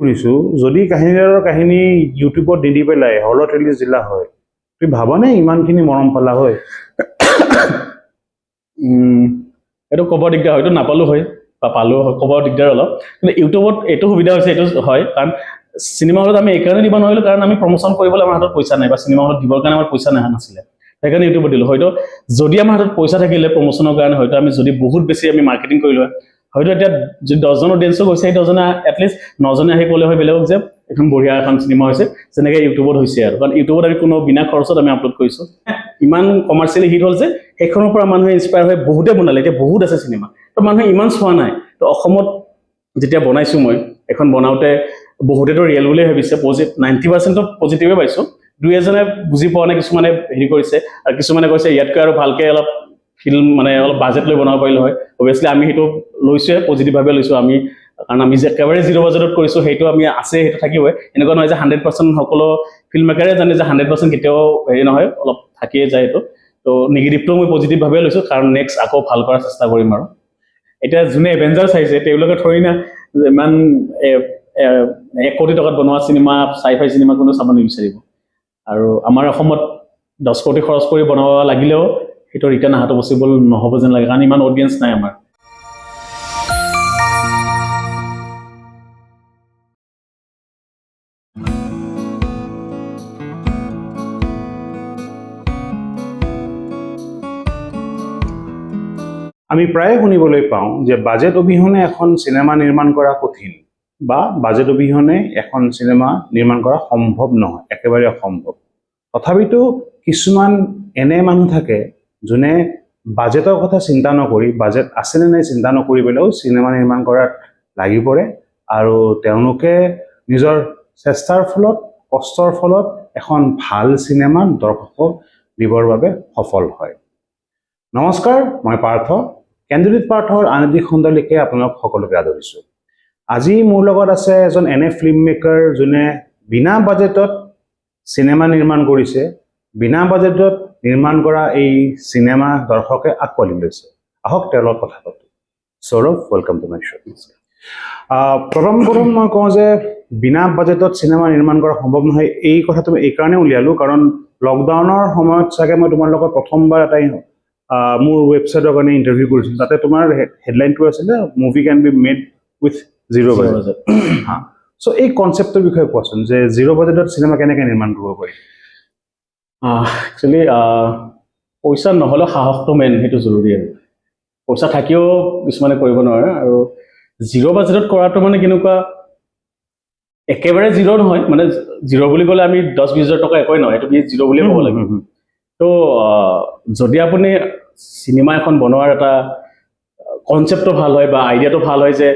শুনিছোঁ যদি কাহিনীদাৰৰ কাহিনী ইউটিউবত দি পেলাই হলত ৰিলিজ দিলা হয় তুমি ভাবানে ইমানখিনি মৰম পালা হয়? এইটো ক'ব দিগদাৰ হয়তো নাপালো হয় বা পালো হয় ক'ব দিগদাৰ অলপ কিন্তু ইউটিউবত এইটো সুবিধা হৈছে এইটো হয় কাৰণ চিনেমা হলত আমি এইকাৰণে দিব নোৱাৰিলো কাৰণ আমি প্ৰমোশ্যন কৰিবলৈ আমাৰ হাতত পইচা নাই বা চিনেমা হলত দিবৰ কাৰণে আমাৰ পইচা নাছিলে সেইকাৰণে ইউটিউবত দিলোঁ হয়তো যদি আমাৰ হাতত পইচা থাকিলে প্ৰমোশ্যনৰ কাৰণে হয়তো আমি যদি বহুত বেছি আমি মাৰ্কেটিং কৰিলোঁ হয়তো এতিয়া যদি 10জন অডিয়েঞ্চো গৈছে সেই 10জনে এটলিষ্ট 9জনে আহি ক'লে হয় বেলেগক যে এখন বঢ়িয়া এখন চিনেমা হৈছে যেনেকৈ ইউটিউবত হৈছে আৰু কাৰণ ইউটিউবত আমি কোনো বিনা খৰচত আমি আপলোড কৰিছোঁ ইমান কমাৰ্চিয়েলি হিট হ'ল যে সেইখনৰ পৰা মানুহে ইনস্পায়াৰ হৈ বহুতে বনালে এতিয়া বহুত আছে চিনেমা তো মানুহে ইমান চোৱা নাই তো অসমত যেতিয়া বনাইছোঁ মই এখন বনাওঁতে বহুতেতো ৰিয়েল বুলিয়ে ভাবিছে 90% পজিটিভে পাইছোঁ দুই এজনে বুজি পোৱা নাই কিছুমানে হেৰি কৰিছে আৰু কিছুমানে কৈছে ইয়াতকৈ আৰু ভালকৈ অলপ ফিল্ম মানে অলপ বাজেট লৈ বনাব পাৰিলে হয় অবভিয়াছলি আমি সেইটো লৈছোৱে পজিটিভভাৱে লৈছোঁ আমি কাৰণ আমি যে একেবাৰে 0 বাজেটত কৰিছোঁ সেইটো আমি আছে সেইটো থাকিবই এনেকুৱা নহয় যে 100% সকলো ফিল্ম মেকাৰে জানে যে 100% কেতিয়াও হেৰি নহয় অলপ থাকিয়ে যায় এইটো তো নিগেটিভটো মই পজিটিভভাৱে লৈছোঁ কাৰণ নেক্সট আকৌ ভাল কৰাৰ চেষ্টা কৰিম আৰু এতিয়া যোনে এভেঞ্জাৰ চাইছে তেওঁলোকে থৰি না ইমান 1 কোটি টকাত বনোৱা চিনেমা চাই-ফাই চিনেমা কোনো চাব নিবিচাৰিব আৰু আমাৰ অসমত 10 কোটি খৰচ কৰি বনাব লাগিলেও সেইটো ৰিটাৰ্ণ আহাটো পচিবল নহ'ব যেন লাগে কাৰণ ইমান অডিয়েঞ্চ নাই আমাৰ আমি প্ৰায়ে শুনিবলৈ পাওঁ যে বাজেট অবিহনে এখন চিনেমা নিৰ্মাণ কৰা কঠিন বা বাজেট অবিহনে এখন চিনেমা নিৰ্মাণ কৰা সম্ভৱ নহয় একেবাৰে অসম্ভৱ তথাপিতো কিছুমান এনে মানুহ থাকে যোনে বাজেটৰ কথা চিন্তা নকৰি বাজেট আছেনে নাই চিন্তা নকৰি পেলাইও চিনেমা নিৰ্মাণ কৰাত লাগি পৰে আৰু তেওঁলোকে নিজৰ চেষ্টাৰ ফলত কষ্টৰ ফলত এখন ভাল চিনেমা দৰ্শকক দিবৰ বাবে সফল হয় নমস্কাৰ মই পাৰ্থ কেন্দ্ৰিত পাৰ্থৰ আন এটি খণ্ডলৈকে আপোনালোক সকলোকে আদৰিছোঁ আজি মোৰ লগত আছে এজন এনে ফিল্ম মেকাৰ যোনে বিনা বাজেটত চিনেমা নিৰ্মাণ কৰিছে বিনা বাজেটত নিৰ্মাণ কৰা এই চিনেমা দৰ্শকে আকোৱালি লৈছে আহক তেওঁলোকৰ কথা পাতোঁ Saurabh welcome to my show' প্ৰথম মই কওঁ যে বিনা বাজেটত চিনেমা নিৰ্মাণ কৰা সম্ভৱ নহয় এই কথাটো মই এইকাৰণে উলিয়ালোঁ কাৰণ লকডাউনৰ সময়ত চাগে মই তোমাৰ লগত প্ৰথমবাৰ এটাই মোৰ ৱেবছাইটৰ কাৰণে ইণ্টাৰভিউ কৰিছিলোঁ তাতে তোমাৰ হেডলাইনটো আছিলে movie can be made with 0 budget হা চ' এই কনচেপ্টৰ বিষয়ে কোৱাচোন যে 0 বাজেটত চিনেমা কেনেকৈ নিৰ্মাণ কৰিব পাৰি একচুৱেলি পইচা নহ'লেও সাহসটো মেইন সেইটো জৰুৰী আৰু পইচা থাকিও কিছুমানে কৰিব নোৱাৰে আৰু 0 বাজেটত কৰাটো মানে কেনেকুৱা একেবাৰে 0 নহয় মানে 0 বুলি ক'লে আমি 10-20 হাজাৰ টকা একোৱেই নহয় এইটো 0 বুলিয়ে ক'ব লাগিব তো যদি আপুনি চিনেমা এখন বনোৱাৰ এটা কনচেপ্টটো ভাল হয় বা আইডিয়াটো ভাল হয় যে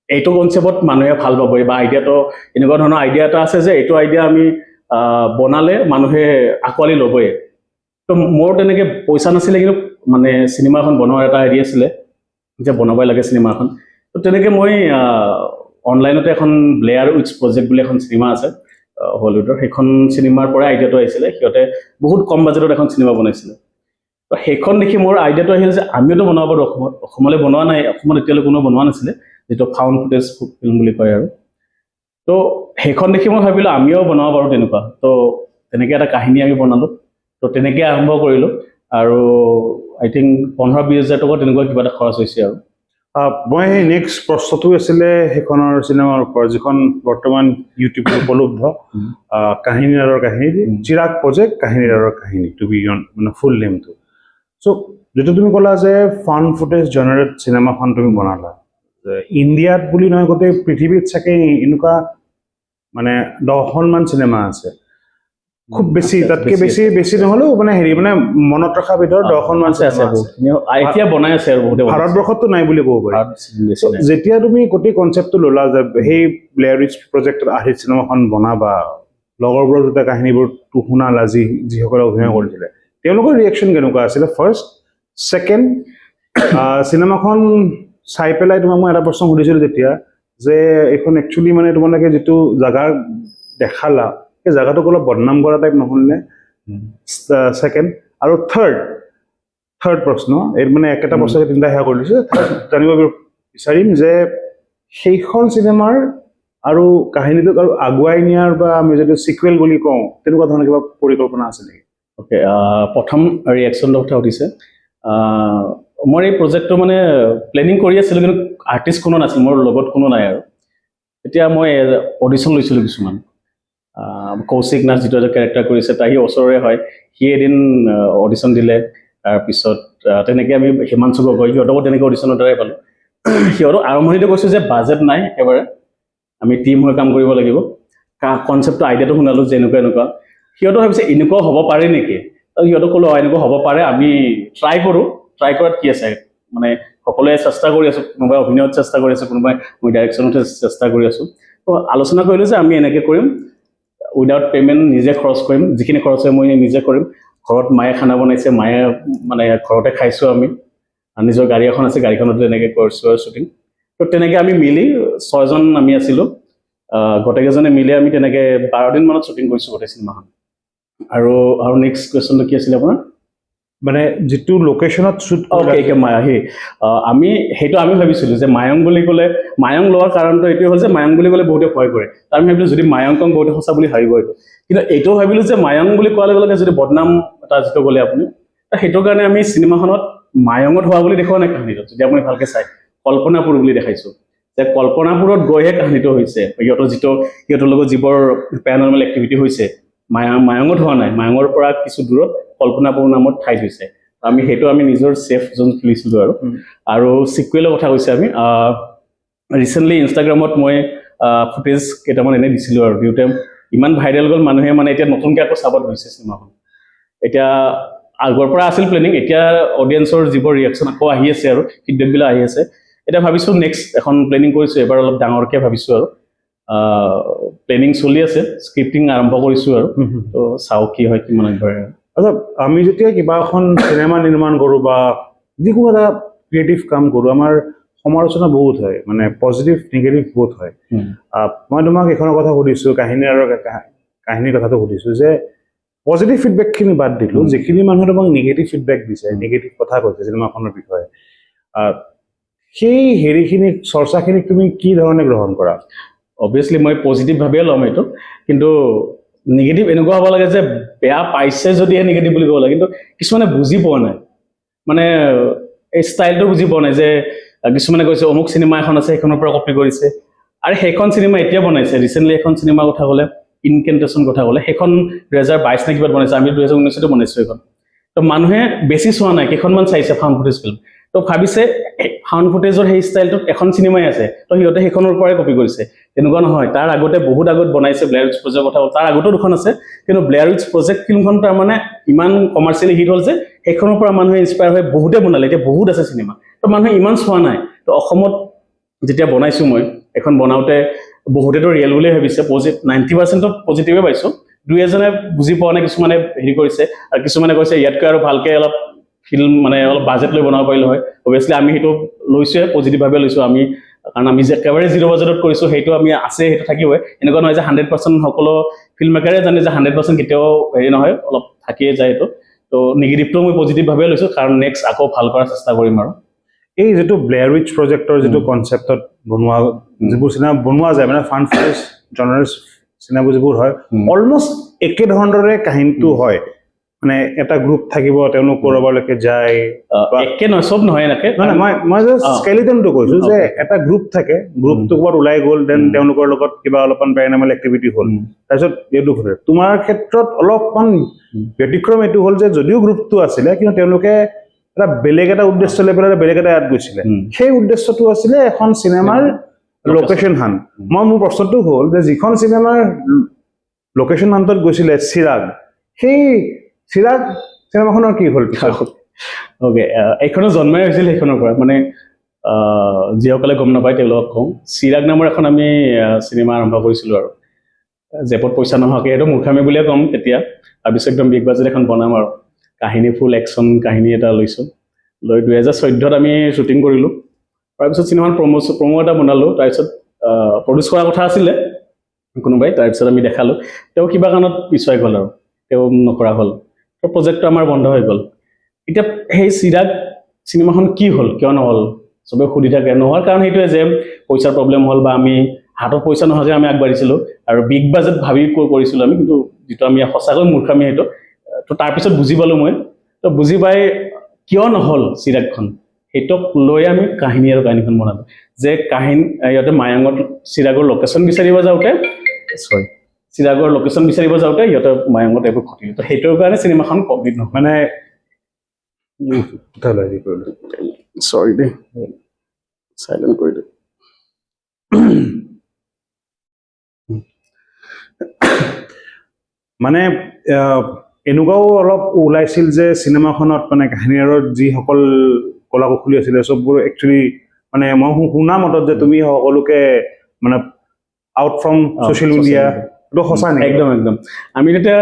এইটো কনচেপ্টত মানুহে ভাল পাব বা আইডিয়াটো এনেকুৱা ধৰণৰ আইডিয়া এটা আছে যে এইটো আইডিয়া আমি বনালে মানুহে আঁকোৱালি ল'বই তো মোৰ তেনেকৈ পইচা নাছিলে কিন্তু মানে চিনেমা এখন বনোৱাৰ এটা হেৰি আছিলে যে বনাবই লাগে চিনেমা এখন তো তেনেকৈ মই অনলাইনতে এখন ব্লেয়াৰ উইথ প্ৰজেক্ট বুলি এখন চিনেমা আছে হলিউডৰ সেইখন চিনেমাৰ পৰাই আইডিয়াটো আহিছিলে সিহঁতে বহুত কম বাজেটত এখন চিনেমা বনাইছিলে তো সেইখন দেখি মোৰ আইডিয়াটো আহিল যে আমিওতো বনাব পাৰোঁ অসমলৈ বনোৱা নাই অসমত এতিয়ালৈ কোনো বনোৱা নাছিলে যিটো ফাউণ্ড ফুটেজ ফিল্ম বুলি কয় আৰু তো সেইখন দেখি মই ভাবিলোঁ আমিও বনাব পাৰোঁ তেনেকুৱা তো তেনেকৈ এটা কাহিনী আমি বনালোঁ তো তেনেকৈ আৰম্ভ কৰিলোঁ আৰু আই থিংক 15-20 হাজাৰ টকা তেনেকুৱা কিবা এটা খৰচ হৈছে আৰু মই নেক্সট প্ৰশ্নটো আছিলে সেইখনৰ চিনেমাৰ ওপৰত যিখন বৰ্তমান ইউটিউবত উপলব্ধ কাহিনীদাৰৰ কাহিনী চিৰাগ প্ৰজেক্ট কাহিনীদাৰৰ কাহিনী টু বি মানে ফুল নেমটো চ' যিটো তুমি ক'লা যে ফাউণ্ড ফুটেজ জেনেৰেট চিনেমাখন তুমি বনালা ইণ্ডিয়াত বুলি নহয় গোটেই পৃথিৱীত চাগে এনেকুৱা মানে 10খনমান চিনেমা আছে খুব বেছি তাতকৈ বেছি নহ'লেও মানে হেৰি মানে মনত ৰখাৰ ভিতৰত 10খনমান আছে এতিয়া বনাই আছে আৰু বহুতে ভাৰতবৰ্ষততো নাই বুলি ক'ব পাৰি যেতিয়া তুমি গোটেই কনচেপ্টটো ল'লা যে সেই ব্লেয়াৰ উইথ প্ৰজেক্টত আহি চিনেমাখন বনাবা লগৰবোৰৰ যেতিয়া কাহিনীবোৰ শুনালা যিসকলে অভিনয় কৰিছিলে তেওঁলোকৰ ৰিয়েকশ্যন কেনেকুৱা আছিলে ফাৰ্ষ্ট ছেকেণ্ড চিনেমাখন চাই পেলাই তোমাক মই এটা প্ৰশ্ন সুধিছিলোঁ তেতিয়া যে এইখন একচুৱেলি মানে তোমালোকে যিটো জাগা দেখালা সেই জাগাটোক অলপ বদনাম কৰা টাইপ নহ'লনে ছেকেণ্ড আৰু থাৰ্ড প্ৰশ্ন এই মানে একেটা প্ৰশ্নকে তিনিটা সেয়া কৰি দিছোঁ জানিব বিচাৰিম যে সেইখন চিনেমাৰ আৰু কাহিনীটোক আৰু আগুৱাই নিয়াৰ বা আমি যদি চিকুৱেল বুলি কওঁ তেনেকুৱা ধৰণৰ কিবা পৰিকল্পনা আছে নেকি? অ'কে, প্ৰথম ৰিয়েকশ্যনৰ কথা সুধিছে। মই এই প্ৰজেক্টটো মানে প্লেনিং কৰি আছিলোঁ, কিন্তু আৰ্টিষ্ট কোনো নাছিল, মোৰ লগত কোনো নাই আৰু। এতিয়া মই অডিশ্যন লৈছিলোঁ কিছুমান। কৌশিক নাথ যিটো এটা কেৰেক্টাৰ কৰিছে, তাৰ সি ওচৰৰে হয়, সি এদিন অডিশ্যন দিলে। তাৰপিছত তেনেকৈ আমি হিমাংশু গগৈ, সিহঁতকো তেনেকৈ অডিশ্যনৰ দ্বাৰাই পালোঁ। সিহঁতক আৰম্ভণিতে কৈছোঁ যে বাজেট নাই একেবাৰে, আমি টিম হৈ কাম কৰিব লাগিব। কনচেপ্টটো আইডিয়াটো শুনালোঁ যে এনেকুৱা এনেকুৱা। সিহঁতে ভাবিছে এনেকুৱাও হ'ব পাৰে নেকি? সিহঁতক ক'লোঁ এনেকুৱা হ'ব পাৰে, আমি ট্ৰাই কৰোঁ, ট্ৰাই কৰাত কি আছে, মানে সকলোৱে চেষ্টা কৰি আছোঁ, কোনোবাই অভিনয়ত চেষ্টা কৰি আছে, কোনোবাই মই ডাইৰেকশ্যনতে চেষ্টা কৰি আছোঁ। তো আলোচনা কৰিলোঁ যে আমি এনেকৈ কৰিম, উইদাউট পে'মেণ্ট, নিজে খৰচ কৰিম, যিখিনি খৰচ হয় মই নিজে কৰিম। ঘৰত মায়ে খানা বনাইছে, মায়ে মানে ঘৰতে খাইছোঁ আমি, নিজৰ গাড়ী এখন আছে, গাড়ীখনতে তেনেকৈ কৰিছোঁ আৰু শ্বুটিং। তো তেনেকৈ আমি মিলি 6জন আমি আছিলোঁ, গোটেইকেইজনে মিলি আমি তেনেকৈ 12 দিন মানত শ্বুটিং কৰিছোঁ গোটেই চিনেমাখন। আৰু নেক্সট কুৱেশ্যনটো কি আছিলে আপোনাৰ? মানে যিটো লোকেশ্যনত শ্বুট আমি সেইটো আমি ভাবিছিলোঁ যে মায়ং বুলি ক'লে, মায়ং লোৱাৰ কাৰণটো এইটোৱে হ'ল যে মায়ং বুলি ক'লে বহুতে ভয় কৰে। তাৰ আমি ভাবিলোঁ যদি মায়ংকং বহুতে সঁচা বুলি ভাবিব এইটো, কিন্তু এইটোও ভাবিলোঁ যে মায়ং বুলি কোৱাৰ লগে লগে যদি বদনাম এটা যিটো ক'লে আপুনি, সেইটোৰ কাৰণে আমি চিনেমাখনত মায়ঙত হোৱা বুলি দেখুওৱা নাই কাহিনীটো। যদি আপুনি ভালকৈ চাই, কল্পনাপুৰ বুলি দেখাইছোঁ, যে কল্পনাপুৰত গৈহে কাহিনীটো হৈছে। সিহঁতৰ লগত যিবোৰ পেৰানৰ্মেল এক্টিভিটি হৈছে, মায়ঙত হোৱা নাই, মায়ঙৰ পৰা কিছু দূৰত কল্পনাপুৰ নামত ঠাইত হৈছে। আমি নিজৰ ছেফ জোন খুলিছিলোঁ আৰু চিকুৱেলৰ কথা কৈছে আমি। ৰিচেণ্টলি ইনষ্টাগ্ৰামত মই ফুটেজ কেইটামান এনেই দিছিলোঁ আৰু দিওঁতে ইমান ভাইৰেল গ'ল, মানুহে মানে এতিয়া নতুনকৈ আকৌ চাব ধৰিছে চিনেমাখন। এতিয়া আগৰ পৰা আছিল প্লেনিং, এতিয়া অডিয়েঞ্চৰ যিবোৰ ৰিয়েকশ্যন আকৌ আহি আছে আৰু ফিডবেকবিলাক আহি আছে। এতিয়া ভাবিছোঁ নেক্সট এখন প্লেনিং কৰিছোঁ, এবাৰ অলপ ডাঙৰকৈ ভাবিছোঁ আৰু। প্লেনিং চলি আছে, স্ক্ৰিপ্টিং আৰম্ভ কৰিছোঁ আৰু। তো চাওঁ কি হয়, কিমান আগবাঢ়ে। আচ্ছা, আমি যেতিয়া কিবা এখন চিনেমা নিৰ্মাণ কৰোঁ বা যিকোনো এটা ক্ৰিয়েটিভ কাম কৰোঁ, আমাৰ সমালোচনা বহুত হয়, মানে পজিটিভ নিগেটিভ বহুত হয়। মই তোমাক এইখনৰ কথা সুধিছোঁ, কাহিনীৰ কথাটো সুধিছোঁ যে পজিটিভ ফিডবেকখিনি বাদ দিলোঁ, যিখিনি মানুহে তোমাক নিগেটিভ ফিডবেক দিছে, নিগেটিভ কথা কৈছে চিনেমাখনৰ বিষয়ে, সেই হেৰিখিনিক, চৰ্চাখিনিক তুমি কি ধৰণে গ্ৰহণ কৰা? অবভিয়াছলি মই পজিটিভভাৱে ল'ম এইটো, কিন্তু নিগেটিভ এনেকুৱা হ'ব লাগে যে বেয়া পাইছে যদিহে নিগেটিভ বুলি ক'ব লাগে, কিন্তু কিছুমানে বুজি পোৱা নাই, মানে এই ষ্টাইলটো বুজি পোৱা নাই। যে কিছুমানে কৈছে অমুক চিনেমা এখন আছে, সেইখনৰ পৰা কপি কৰিছে, আৰু সেইখন চিনেমা এতিয়া বনাইছে। ৰিচেণ্টলি এখন চিনেমাৰ কথা ক'লে, ইনকেণ্টেশ্যন কথা ক'লে, সেইখন 2022 নে কিবাত বনাইছে, আমি 2019 বনাইছোঁ সেইখন। তো মানুহে বেছি চোৱা নাই, কেইখনমান চাইছে ফাউণ্ড ফুটেজ ফিল্ম। তো ভাবিছে ফাউণ্ড ফুটেজৰ সেই ষ্টাইলটোত এখন চিনেমাই আছে, তো সিহঁতে সেইখনৰ পৰাই কপি কৰিছে। তেনেকুৱা নহয়, তাৰ আগতে বহুত আগত বনাইছে। ব্লেয়াৰ উইটছ প্ৰজেক্টৰ কথা, তাৰ আগতো দুখন আছে, কিন্তু ব্লেয়াৰ উইটছ প্ৰজেক্ট ফিল্মখন তাৰমানে ইমান কমাৰ্চিয়েলি হিট হ'ল যে সেইখনৰ পৰা মানুহে ইনস্পায়াৰ হৈ বহুতে বনালে, এতিয়া বহুত আছে চিনেমা। তো মানুহে ইমান চোৱা নাই। তো অসমত যেতিয়া বনাইছোঁ মই, এখন বনাওঁতে বহুতেতো ৰিয়েল বুলিয়ে ভাবিছে, 90% পজিটিভে পাইছোঁ। দুই এজনে বুজি পোৱা নাই, কিছুমানে হেৰি কৰিছে, আৰু কিছুমানে কৈছে ইয়াতকৈ আৰু ভালকৈ অলপ ফিল্ম, মানে অলপ বাজেট লৈ বনাব পাৰিলে হয়। অবভিয়াছলি আমি সেইটো লৈছোঁৱে, পজিটিভভাৱে লৈছোঁ আমি, কাৰণ আমি যে একেবাৰে 0 বাজেটত কৰিছোঁ সেইটো আমি আছে, সেইটো থাকিবই। এনেকুৱা নহয় যে 100% সকলো ফিল্ম মেকাৰে জানে যে 100% কেতিয়াও হেৰি নহয়, অলপ থাকিয়ে যায় সেইটো। তো নিগেটিভটো মই পজিটিভভাৱে লৈছোঁ, কাৰণ নেক্সট আকৌ ভাল কৰাৰ চেষ্টা কৰিম আৰু। এই যিটো ব্লেয়াৰ উইটছ প্ৰজেক্টৰ যিটো কনচেপ্টত বনোৱা, যিবোৰ চিনেমা বনোৱা যায়, মানে ফান ফুটেজ জনাৰ্ছ চিনেমাবোৰ যিবোৰ হয়, অলমষ্ট একে ধৰণৰে কাহিনীটো হয়। মানে এটা গ্ৰুপ থাকিব, তেওঁলোক ক'ৰবালৈকে যায়, একে নহয়, চব নহয় এনেকে। মই জাষ্ট স্কেলিটনটো কৈছোঁ যে এটা গ্ৰুপ থাকে, গ্ৰুপটো ক'ৰবাত ওলাই গ'ল, দেন তেওঁলোকৰ লগত কিবা অলপমান পেৰানৰ্মেল এক্টিভিটি হ'ল, তাৰপিছত এইটো ঘূৰে। তোমাৰ ক্ষেত্ৰত অলপমান ব্যতিক্ৰম এইটো হ'ল যে যদিও গ্ৰুপটো আছিলে, কিন্তু তেওঁলোকে এটা বেলেগ এটা উদ্দেশ্য লৈ পেলাই বেলেগ এটা ইয়াত গৈছিলে। সেই উদ্দেশ্যটো আছিলে এখন চিনেমাৰ লোকেশ্যন হাণ্ট। মোৰ প্ৰশ্নটো হ'ল যে যিখন চিনেমাৰ লোকেশ্যন হাণ্টত গৈছিলে চিৰাগ, সেই চিৰাগ চিনেমাখনৰ কি হ'ল? অ'কে, এইখনো জন্মাই হৈছিল সেইখনৰ পৰা, মানে যিসকলে গম নাপায় তেওঁলোকক কওঁ। চিৰাগ নামৰ এখন আমি চিনেমা আৰম্ভ কৰিছিলোঁ আৰু জেপত পইচা নোহোৱাকৈ, এইটো মূৰ্খামি বুলিয়ে ক'ম তেতিয়া। তাৰপিছত একদম বিগ বাজেট এখন বনাম আৰু কাহিনী, ফুল একশ্যন কাহিনী এটা লৈছোঁ। লৈ 2014 আমি শ্বুটিং কৰিলোঁ। তাৰপিছত চিনেমাখন প্ৰমো এটা বনালোঁ। তাৰপিছত প্ৰডিউচ কৰাৰ কথা আছিলে কোনোবাই, তাৰপিছত আমি দেখালোঁ, তেওঁ কিবা কাৰণত পিছুৱাই গ'ল আৰু তেওঁ নকৰা হ'ল। প্ৰজেক্টটো আমাৰ বন্ধ হৈ গ'ল। এতিয়া সেই চিৰাগ চিনেমাখন কি হ'ল, কিয় নহ'ল, চবে সুধি থাকে নোহোৱাৰ কাৰণ সেইটোৱে যে পইচাৰ প্ৰব্লেম হ'ল বা আমি হাতত পইচা নোহোৱাকৈ আমি আগবাঢ়িছিলোঁ আৰু বিগ বাজেট ভাবি কৰিছিলোঁ আমি কিন্তু যিটো আমি সঁচাকৈ মূৰ্খামি সেইটো তো তাৰপিছত বুজি পালোঁ মই তো বুজি পাই কিয় নহ'ল চিৰাগখন সেইটোক লৈ আমি কাহিনী আৰু কাহিনীখন বনালোঁ যে ইয়াতে মায়াঙত চিৰাগৰ লোকেশ্যন বিচাৰিব যাওঁতে চিৰাগৰ লোকেশ্যন বিচাৰিব যাওঁতে সিহঁতে মায়াঙত এইবোৰ ঘটিলে তো সেইটোৰ কাৰণে চিনেমাখন কমপ্লিট নহয় মানে চৰি দেই চাইলেণ্ট কৰি দিওঁ মানে এনেকুৱাও অলপ ওলাইছিল যে চিনেমাখনত মানে কাহিনীৰ যিসকল কলা কুশলী আছিলে চববোৰ একচুৱেলি মানে মই শুনা মতত যে তুমি সকলোকে মানে আউট ফ্ৰম ছ'চিয়েল মিডিয়া এইটো সঁচা নেকি একদম একদম আমি তেতিয়া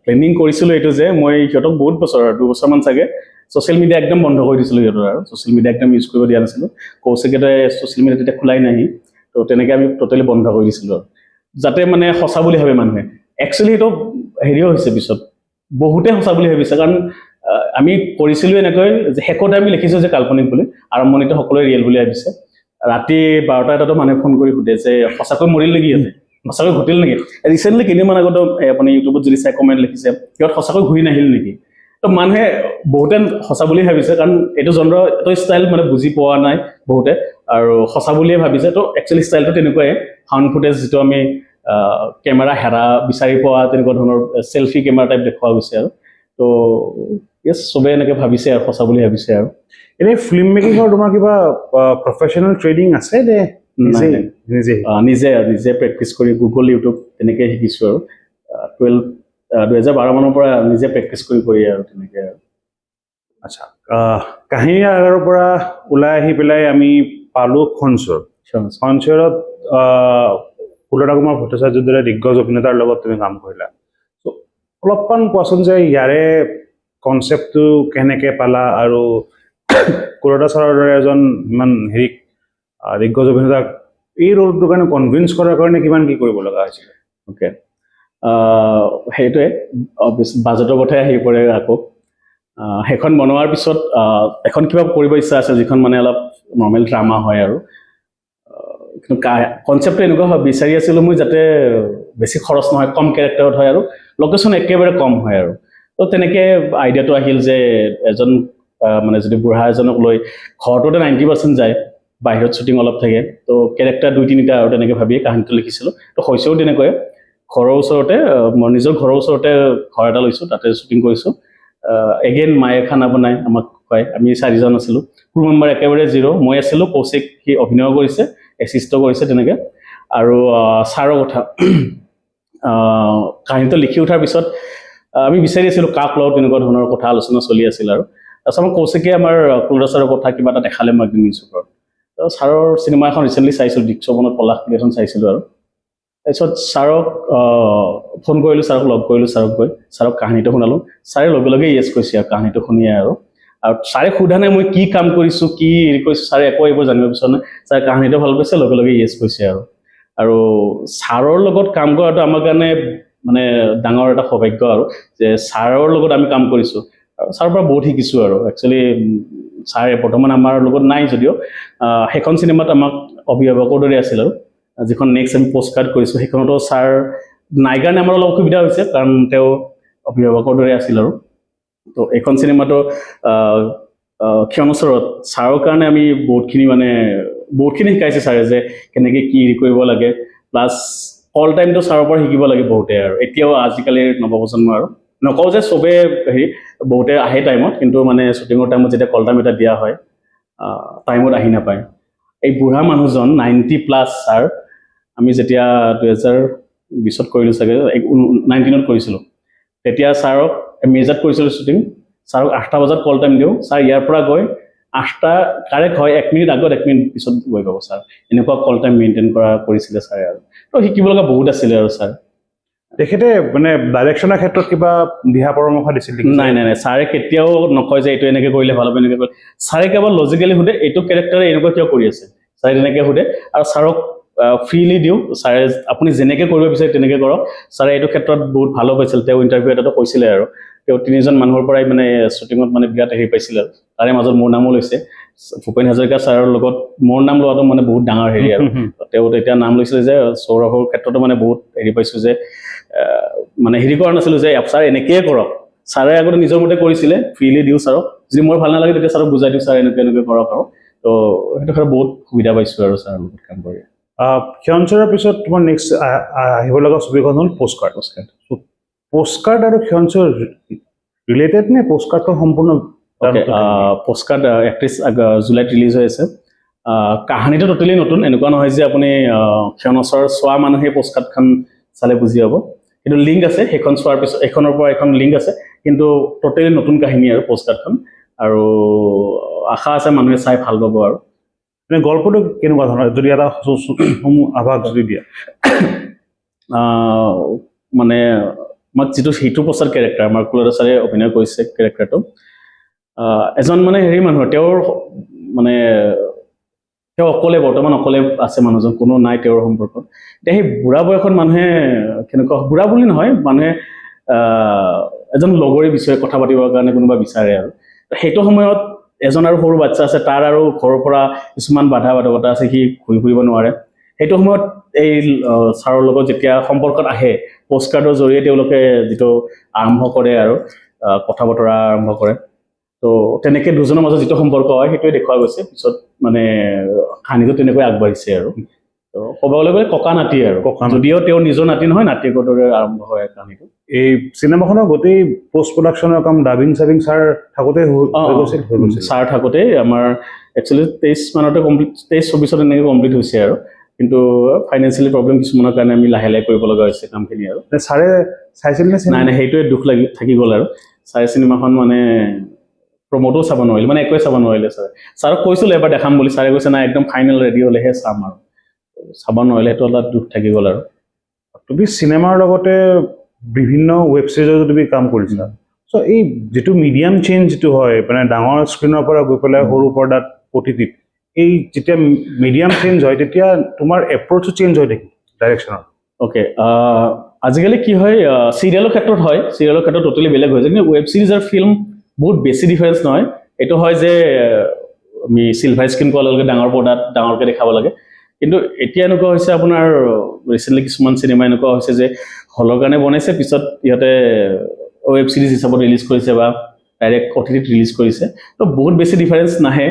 প্লেনিং কৰিছিলোঁ এইটো যে মই সিহঁতক বহুত বছৰ 2 বছৰমান চাগে ছ'চিয়েল মিডিয়া একদম বন্ধ কৰি দিছিলোঁ সিহঁতৰ আৰু ছ'চিয়েল মিডিয়া একদম ইউজ কৰিব দিয়া নাছিলোঁ কৌশিকেতে ছ'চিয়েল মিডিয়া তেতিয়া খোলাই নাহি তো তেনেকৈ আমি টোটেলি বন্ধ কৰি দিছিলোঁ আৰু যাতে মানে সঁচা বুলি ভাবে মানুহে একচুৱেলি সেইটো হেৰিও হৈছে পিছত বহুতে সঁচা বুলি ভাবিছে কাৰণ আমি কৰিছিলোঁ এনেকৈ যে শেষতে আমি লিখিছোঁ যে কাল্পনিক বুলি আৰম্ভণিতে সকলোৱে ৰিয়েল বুলি ভাবিছে ৰাতি 12টা এটাতো মানুহে ফোন কৰি সুধে যে সঁচাকৈ মৰিল নেকি ইয়াতে সঁচাকৈ ঘটিল নেকি ৰিচেণ্টলি কেইদিনমান আগতো আপুনি ইউটিউবত যদি চাই কমেণ্ট লিখিছে সিহঁত সঁচাকৈ ঘূৰি নাহিল নেকি তো মানুহে বহুতে সঁচা বুলি ভাবিছে কাৰণ এইটো জনৰৰ এইটো ষ্টাইল মানে বুজি পোৱা নাই বহুতে আৰু সঁচা বুলিয়ে ভাবিছে তো একচুৱেলি ষ্টাইলটো তেনেকুৱাই ফাউণ্ড ফুটেজ যিটো আমি কেমেৰা হেৰা বিচাৰি পোৱা তেনেকুৱা ধৰণৰ চেল্ফি কেমেৰা টাইপ দেখুওৱা গৈছে আৰু তো ইয়েছ চবে এনেকৈ ভাবিছে আৰু সঁচা বুলি ভাবিছে আৰু এনেই ফিল্ম মেকিঙৰ তোমাৰ কিবা প্ৰফেশ্যনেল ট্ৰেইনিং আছে নে নিজে প্ৰেক্টিচ কৰি গুগল ইউটিউব তেনেকৈ শিকিছোঁ আৰু 2012 মানৰ পৰা নিজে প্ৰেক্টিচ কৰি আৰু তেনেকৈ আৰু আচ্ছা কাহিনীৰ আগাৰৰ পৰা ওলাই আহি পেলাই আমি পালোঁ খনচৰত ফুলৰা কুমাৰ ভট্টাচাৰ্যৰ দৰে দিগ্গজ অভিনেতাৰ লগত তুমি কাম কৰিলা ত' অলপমান কোৱাচোন যে ইয়াৰে কনচেপ্টটো কেনেকৈ পালা আৰু কুলতা ছাৰৰ দৰে এজন ইমান দিগ্গজ অভিনেতাক এই ৰোলটোৰ কাৰণে কনভিন্স কৰাৰ কাৰণে কিমান কি কৰিব লগা হৈছিলে অ'কে সেইটোৱে বাজেটৰ কথাই আহি পৰে আকৌ সেইখন বনোৱাৰ পিছত এখন কিবা কৰিব ইচ্ছা আছে যিখন মানে অলপ নৰ্মেল ড্ৰামা হয় আৰু কিন্তু কনচেপ্টটো এনেকুৱা হয় বিচাৰি আছিলোঁ মই যাতে বেছি খৰচ নহয় কম কেৰেক্টাৰত হয় আৰু লোকেশ্যন একেবাৰে কম হয় আৰু তো তেনেকৈ আইডিয়াটো আহিল যে এজন মানে যদি বুঢ়া এজনক লৈ ঘৰটোতে 90% যায় বাহিৰত শ্বুটিং অলপ থাকে তো কেৰেক্টাৰ 2-3টা আৰু তেনেকৈ ভাবিয়ে কাহিনীটো লিখিছিলোঁ তো হৈছেও তেনেকৈ ঘৰৰ ওচৰতে মই নিজৰ ঘৰৰ ওচৰতে ঘৰ এটা লৈছোঁ তাতে শ্বুটিং কৰিছোঁ এগেইন মায়ে খানা বনাই আমাক খুৱাই আমি 4জন আছিলোঁ ক্ৰু মেম্বাৰ একেবাৰে 0 মই আছিলোঁ কৌশিক সি অভিনয় কৰিছে এছিষ্টো কৰিছে তেনেকৈ আৰু ছাৰৰ কথা কাহিনীটো লিখি উঠাৰ পিছত আমি বিচাৰি আছিলোঁ কাক লওঁ তেনেকুৱা ধৰণৰ কথা আলোচনা চলি আছিল আৰু তাৰপিছত আমাৰ কৌশিকে আমাৰ কুলতা ছাৰৰ কথা কিবা এটা দেখালে মই একদিন নিউজপেপাৰত তো ছাৰৰ চিনেমা এখন ৰিচেণ্টলি চাইছিলোঁ দীক্ষমনত পলাশ বুলি এখন চাইছিলোঁ আৰু তাৰপিছত ছাৰক ফোন কৰিলোঁ ছাৰক লগ কৰিলোঁ ছাৰক কাহিনীটো শুনালোঁ ছাৰে লগে লগে ইয়েছ কৈছে আৰু কাহিনীটো শুনিয়ে আৰু ছাৰে সোধা নাই মই কি কাম কৰিছোঁ কি হেৰি কৰিছোঁ ছাৰে একো এইবোৰ জানিব বিচৰা নাই ছাৰে কাহিনীটো ভাল পাইছে লগে লগে ইয়েছ কৈছে আৰু ছাৰৰ লগত কাম কৰাটো আমাৰ কাৰণে মানে ডাঙৰ এটা সৌভাগ্য আৰু যে ছাৰৰ লগত আমি কাম কৰিছোঁ আৰু ছাৰৰ পৰা বহুত শিকিছোঁ আৰু একচুৱেলি ছাৰে বৰ্তমান আমাৰ লগত নাই যদিও সেইখন চিনেমাত আমাক অভিভাৱকৰ দৰে আছিল আৰু যিখন নেক্সট আমি পষ্ট কাৰ্ড কৰিছোঁ সেইখনতো ছাৰ নাই কাৰণে আমাৰ অলপ অসুবিধা হৈছে কাৰণ তেওঁ অভিভাৱকৰ দৰে আছিল আৰু তো এইখন চিনেমাটো ক্ষণচৰত ছাৰৰ কাৰণে আমি বহুতখিনি শিকাইছে ছাৰে যে কেনেকৈ কি কৰিব লাগে প্লাছ অল টাইমটো ছাৰৰ পৰা শিকিব লাগে বহুতে আৰু এতিয়াও আজিকালিৰ নৱপ্ৰজন্ম আৰু নকওঁ যে চবে বহুতে আহে টাইমত কিন্তু মানে শ্বুটিঙৰ টাইমত যেতিয়া কল টাইম এটা দিয়া হয় টাইমত আহি নাপায় এই বুঢ়া মানুহজন 90+ ছাৰ আমি যেতিয়া 2020ত কৰিলোঁ চাগে 19ত কৰিছিলোঁ তেতিয়া ছাৰক মেজাত কৰিছিলোঁ শ্বুটিং ছাৰক 8টা বজাত কল টাইম দিওঁ ছাৰ ইয়াৰ পৰা গৈ 8টা কাৰেক্ট হয় 1 মিনিট আগত 1 মিনিট পিছত গৈ পাব ছাৰ এনেকুৱা কল টাইম মেইনটেইন কৰিছিলে ছাৰে আৰু তো শিকিব লগা বহুত আছিলে আৰু ছাৰ তেখেতে মানে ডাইৰেকশ্যনৰ ক্ষেত্ৰত কিবা দিহা পৰামৰ্শ দিছিল নাই ছাৰে কেতিয়াও নকয় যে এইটো এনেকৈ কৰিলে ভাল হ'ব এনেকৈ কৰিলে ছাৰে কেৱল লজিকেলি সোধে এইটো কেৰেক্টাৰে এনেকুৱা কিয় কৰি আছে ছাৰে তেনেকৈ সোধে আৰু ছাৰক ফ্ৰীলি দিওঁ ছাৰে আপুনি যেনেকৈ কৰিব বিচাৰে তেনেকৈ কৰক ছাৰে এইটো ক্ষেত্ৰত বহুত ভালো পাইছিল তেওঁ ইণ্টাৰভিউ এটাতো কৈছিলে আৰু তেওঁ 3জন মানুহৰ পৰাই মানে শ্বুটিঙত মানে বিৰাট হেৰি পাইছিল আৰু তাৰে মাজত মোৰ নামো লৈছে ভূপেন হাজৰিকা ছাৰৰ লগত মোৰ নাম লোৱাটো মানে বহুত ডাঙৰ হেৰি আৰু তেওঁ তেতিয়া নাম লৈছিলে যে সৌৰভৰ ক্ষেত্ৰতো মানে বহুত হেৰি পাইছোঁ যে মানে হেৰি কৰা নাছিলোঁ যে ছাৰ এনেকৈয়ে কৰক ছাৰে আগতে নিজৰ মতে কৰিছিলে ফ্ৰীলি দিওঁ ছাৰক যদি মোৰ ভাল নালাগে তেতিয়া ছাৰক বুজাই দিওঁ ছাৰ এনেকৈ কৰক আৰু তো সেইটো ক্ষেত্ৰত বহুত সুবিধা পাইছোঁ আৰু ছাৰৰ লগত কাম কৰি ক্ষণচৰৰ পিছত তোমাৰ নেক্সট আহিব লগা ছবিখন হ'ল পোষ্টকাৰ্ড পোষ্টকাৰ্ড আৰু ক্ষণচৰ ৰিলেটেড নে পোষ্টকাৰ্ডখন সম্পূৰ্ণ পোষ্টকাৰ্ড 31 জুলাইত ৰিলিজ হৈ আছে কাহিনীটো টোটেলি নতুন এনেকুৱা নহয় যে আপুনি ক্ষণচৰ চোৱা মানুহে পোষ্টকাৰ্ডখন চালে বুজি পাব কিন্তু লিংক আছে সেইখন চোৱাৰ পিছত এখনৰ পৰা এখন লিংক আছে কিন্তু টোটেলি নতুন কাহিনী আৰু পোষ্টকাৰ্ডখন আৰু আশা আছে মানুহে চাই ভাল পাব আৰু মানে গল্পটো কেনেকুৱা ধৰণৰ যদি এটা আভাস যদি দিয়া মানে আমাক যিটো সেইটো প্ৰচাৰ কেৰেক্টাৰ আমাৰ কুলদা ছাৰে অভিনয় কৰিছে কেৰেক্টাৰটো এজন মানে হেৰি মানুহ তেওঁৰ মানে তেওঁ বৰ্তমান অকলে আছে মানুহজন কোনো নাই তেওঁৰ সম্পৰ্কত এতিয়া সেই বুঢ়া বয়সত মানুহে কেনেকুৱা বুঢ়া বুলি নহয় মানুহে এজন লগৰী বিষয়ে কথা পাতিবৰ কাৰণে কোনোবা বিচাৰে আৰু সেইটো সময়ত এজন আৰু সৰু বাচ্চা আছে তাৰ আৰু ঘৰৰ পৰা কিছুমান বাধা বাধকতা আছে সি ঘূৰি ফুৰিব নোৱাৰে সেইটো সময়ত এই ছাৰৰ লগত যেতিয়া সম্পৰ্কত আহে পোষ্টকাৰ্ডৰ জৰিয়তে তেওঁলোকে যিটো আৰম্ভ কৰে আৰু কথা বতৰা আৰম্ভ কৰে তো তেনেকৈ দুজনৰ মাজত যিটো সম্পৰ্ক হয় সেইটোৱে দেখুওৱা গৈছে পিছত মানে কাহিনীটো তেনেকৈ আগবাঢ়িছে আৰু তো ক'বলৈ গ'লে ককা নাতি আৰু যদিও তেওঁৰ নিজৰ নাতি নহয় নাতিয়েকৰ দৰে আৰম্ভ হয় কাহিনীটো এই চিনেমাখনৰ গোটেই পোষ্ট প্ৰডাকশ্যনৰ কাম ডাবিং চাবিং ছাৰ থাকোঁতে হৈ গৈছিল ছাৰ থাকোঁতে আমাৰ একচুৱেলি 23 মানতে কমপ্লিট 23-24 এনেকৈ কমপ্লিট হৈছে আৰু কিন্তু ফাইনেন্সিয়েলি প্ৰব্লেম কিছুমানৰ কাৰণে আমি লাহে লাহে কৰিব লগা হৈছে কামখিনি আৰু ছাৰে চাইছিল নে নাই সেইটোৱে দুখ লাগি থাকি গ'ল আৰু ছাৰে চিনেমাখন মানে প্ৰমোটো চাব নোৱাৰিলে মানে একোৱে চাব নোৱাৰিলে ছাৰক কৈছিলোঁ এবাৰ দেখাম বুলি ছাৰে কৈছে নাই একদম ফাইনেল ৰেডি হ'লেহে চাম আৰু চাব নোৱাৰিলে সেইটো অলপ দুখ থাকি গ'ল আৰু তুমি চিনেমাৰ লগতে বিভিন্ন ৱেব ছিৰিজতো তুমি কাম কৰিছিলা চ' এই যিটো মিডিয়াম চেঞ্জ যিটো হয় মানে ডাঙৰ স্ক্ৰীণৰ পৰা গৈ পেলাই সৰু পৰ্দাত অতিথিত এই যেতিয়া মিডিয়াম চেঞ্জ হয় তেতিয়া তোমাৰ এপ্ৰ'চো চেঞ্জ হয় নেকি ডাইৰেকশ্যনৰ অ'কে আজিকালি কি হয় চিৰিয়েলৰ ক্ষেত্ৰত হয় চিৰিয়েলৰ ক্ষেত্ৰত টোটেলি বেলেগ হৈ যায় কিন্তু ৱেব ছিৰিজ আৰু ফিল্ম বহুত বেছি ডিফাৰেঞ্চ নহয় এইটো হয় যে আমি চিলভাৰ স্ক্ৰীণ পোৱাৰ লগে ডাঙৰ পৰ্দাত ডাঙৰকৈ দেখাব লাগে কিন্তু এতিয়া এনেকুৱা হৈছে আপোনাৰ ৰিচেণ্টলি কিছুমান চিনেমা এনেকুৱা হৈছে যে হলৰ কাৰণে বনাইছে পিছত ইহঁতে ৱেব ছিৰিজ হিচাপত ৰিলিজ কৰিছে বা ডাইৰেক্ট অতিথিত ৰিলিজ কৰিছে তো বহুত বেছি ডিফাৰেঞ্চ নাহে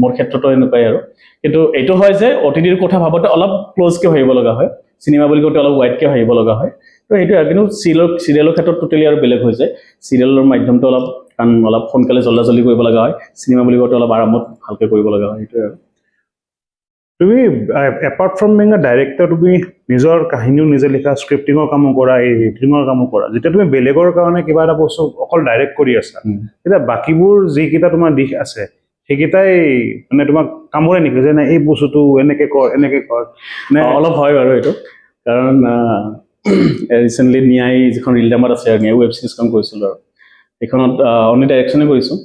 মোৰ ক্ষেত্ৰতো এনেকুৱাই আৰু কিন্তু এইটো হয় যে অতিথিৰ কথা ভাবোতে অলপ ক্ল'জকৈ ভাবিব লগা হয় চিনেমা বুলি কওঁতে অলপ ৱাইডকৈ ভাবিব লগা হয় তো এইটোৱে কিন্তু চিৰিয়েলৰ ক্ষেত্ৰত টোটেলি আৰু বেলেগ হৈ যায় চিৰিয়েলৰ মাধ্যমটো অলপ সোনকালে জল্দি কৰিব লগা হয় চিনেমা বুলি কওঁতে অলপ আৰামত ভালকৈ কৰিব লগা হয় সেইটোৱে আৰু তুমি apart from being a director তুমি নিজৰ কাহিনীও নিজে লিখা স্ক্ৰিপ্টিঙৰ কামো কৰা এই ৰেকৰ্ডিঙৰ কামো কৰা যেতিয়া তুমি বেলেগৰ কাৰণে কিবা এটা বস্তু অকল ডাইৰেক্ট কৰি আছা তেতিয়া বাকীবোৰ যিকেইটা তোমাৰ দিশ আছে সেইকেইটাই মানে তোমাক কামোৰে নেকি যে নাই এই বস্তুটো এনেকৈ কৰ নে অলপ হয় বাৰু এইটো কাৰণ ৰিচেণ্টলি নিয়াই যিখন ৰিল ডামাত আছে নিয়াই ৱেব ছিৰিজখন কৰিছিলোঁ আৰু সেইখনত অনলি ডাইৰেকশ্যনে কৰিছোঁ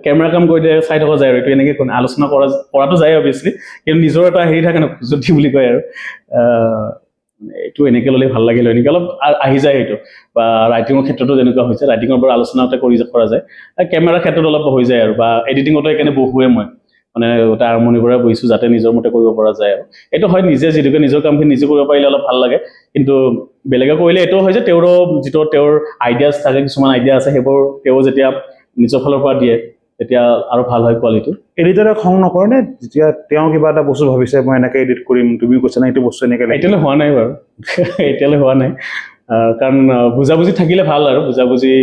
কেমেৰা কাম কৰি চাই থকা যায় আৰু এইটো এনেকৈ আলোচনা কৰাটো যায় অভিয়াছলি কিন্তু নিজৰ এটা হেৰি থাকে ন যদি বুলি কয় আৰু এইটো এনেকৈ ল'লে ভাল লাগিল এনেকৈ অলপ আহি যায় সেইটো বা ৰাইটিঙৰ ক্ষেত্ৰতো যেনেকুৱা হৈছে ৰাইটিঙৰ পৰা আলোচনাতে কৰা যায় কেমেৰাৰ ক্ষেত্ৰত অলপ হৈ যায় আৰু বা এডিটিঙতো সেইকাৰণে বহুৱে মই মানে গোটেই আৰম্ভণিৰ পৰা বহিছোঁ যাতে নিজৰ মতে কৰিব পৰা যায় আৰু এইটো হয় নিজে যিটোকে নিজৰ কামখিনি নিজে কৰিব পাৰিলে অলপ ভাল লাগে কিন্তু বেলেগে কৰিলে এইটো হয় যে তেওঁৰ যিটো তেওঁৰ আইডিয়াছ থাকে কিছুমান আইডিয়া আছে সেইবোৰ তেওঁ যেতিয়া নিজৰ ফালৰ পৰা দিয়ে তেতিয়া আৰু ভাল হয় কোৱালিটি এডিটৰে খং নকৰে নে যেতিয়া তেওঁ কিবা এটা বস্তু ভাবিছে মই এনেকৈ এডিট কৰিম তুমি কৈছা না এইটো বস্তু এনেকৈ এতিয়ালৈ হোৱা নাই বাৰু এতিয়ালৈ হোৱা নাই কাৰণ বুজাবুজি থাকিলে ভাল আৰু বুজাবুজি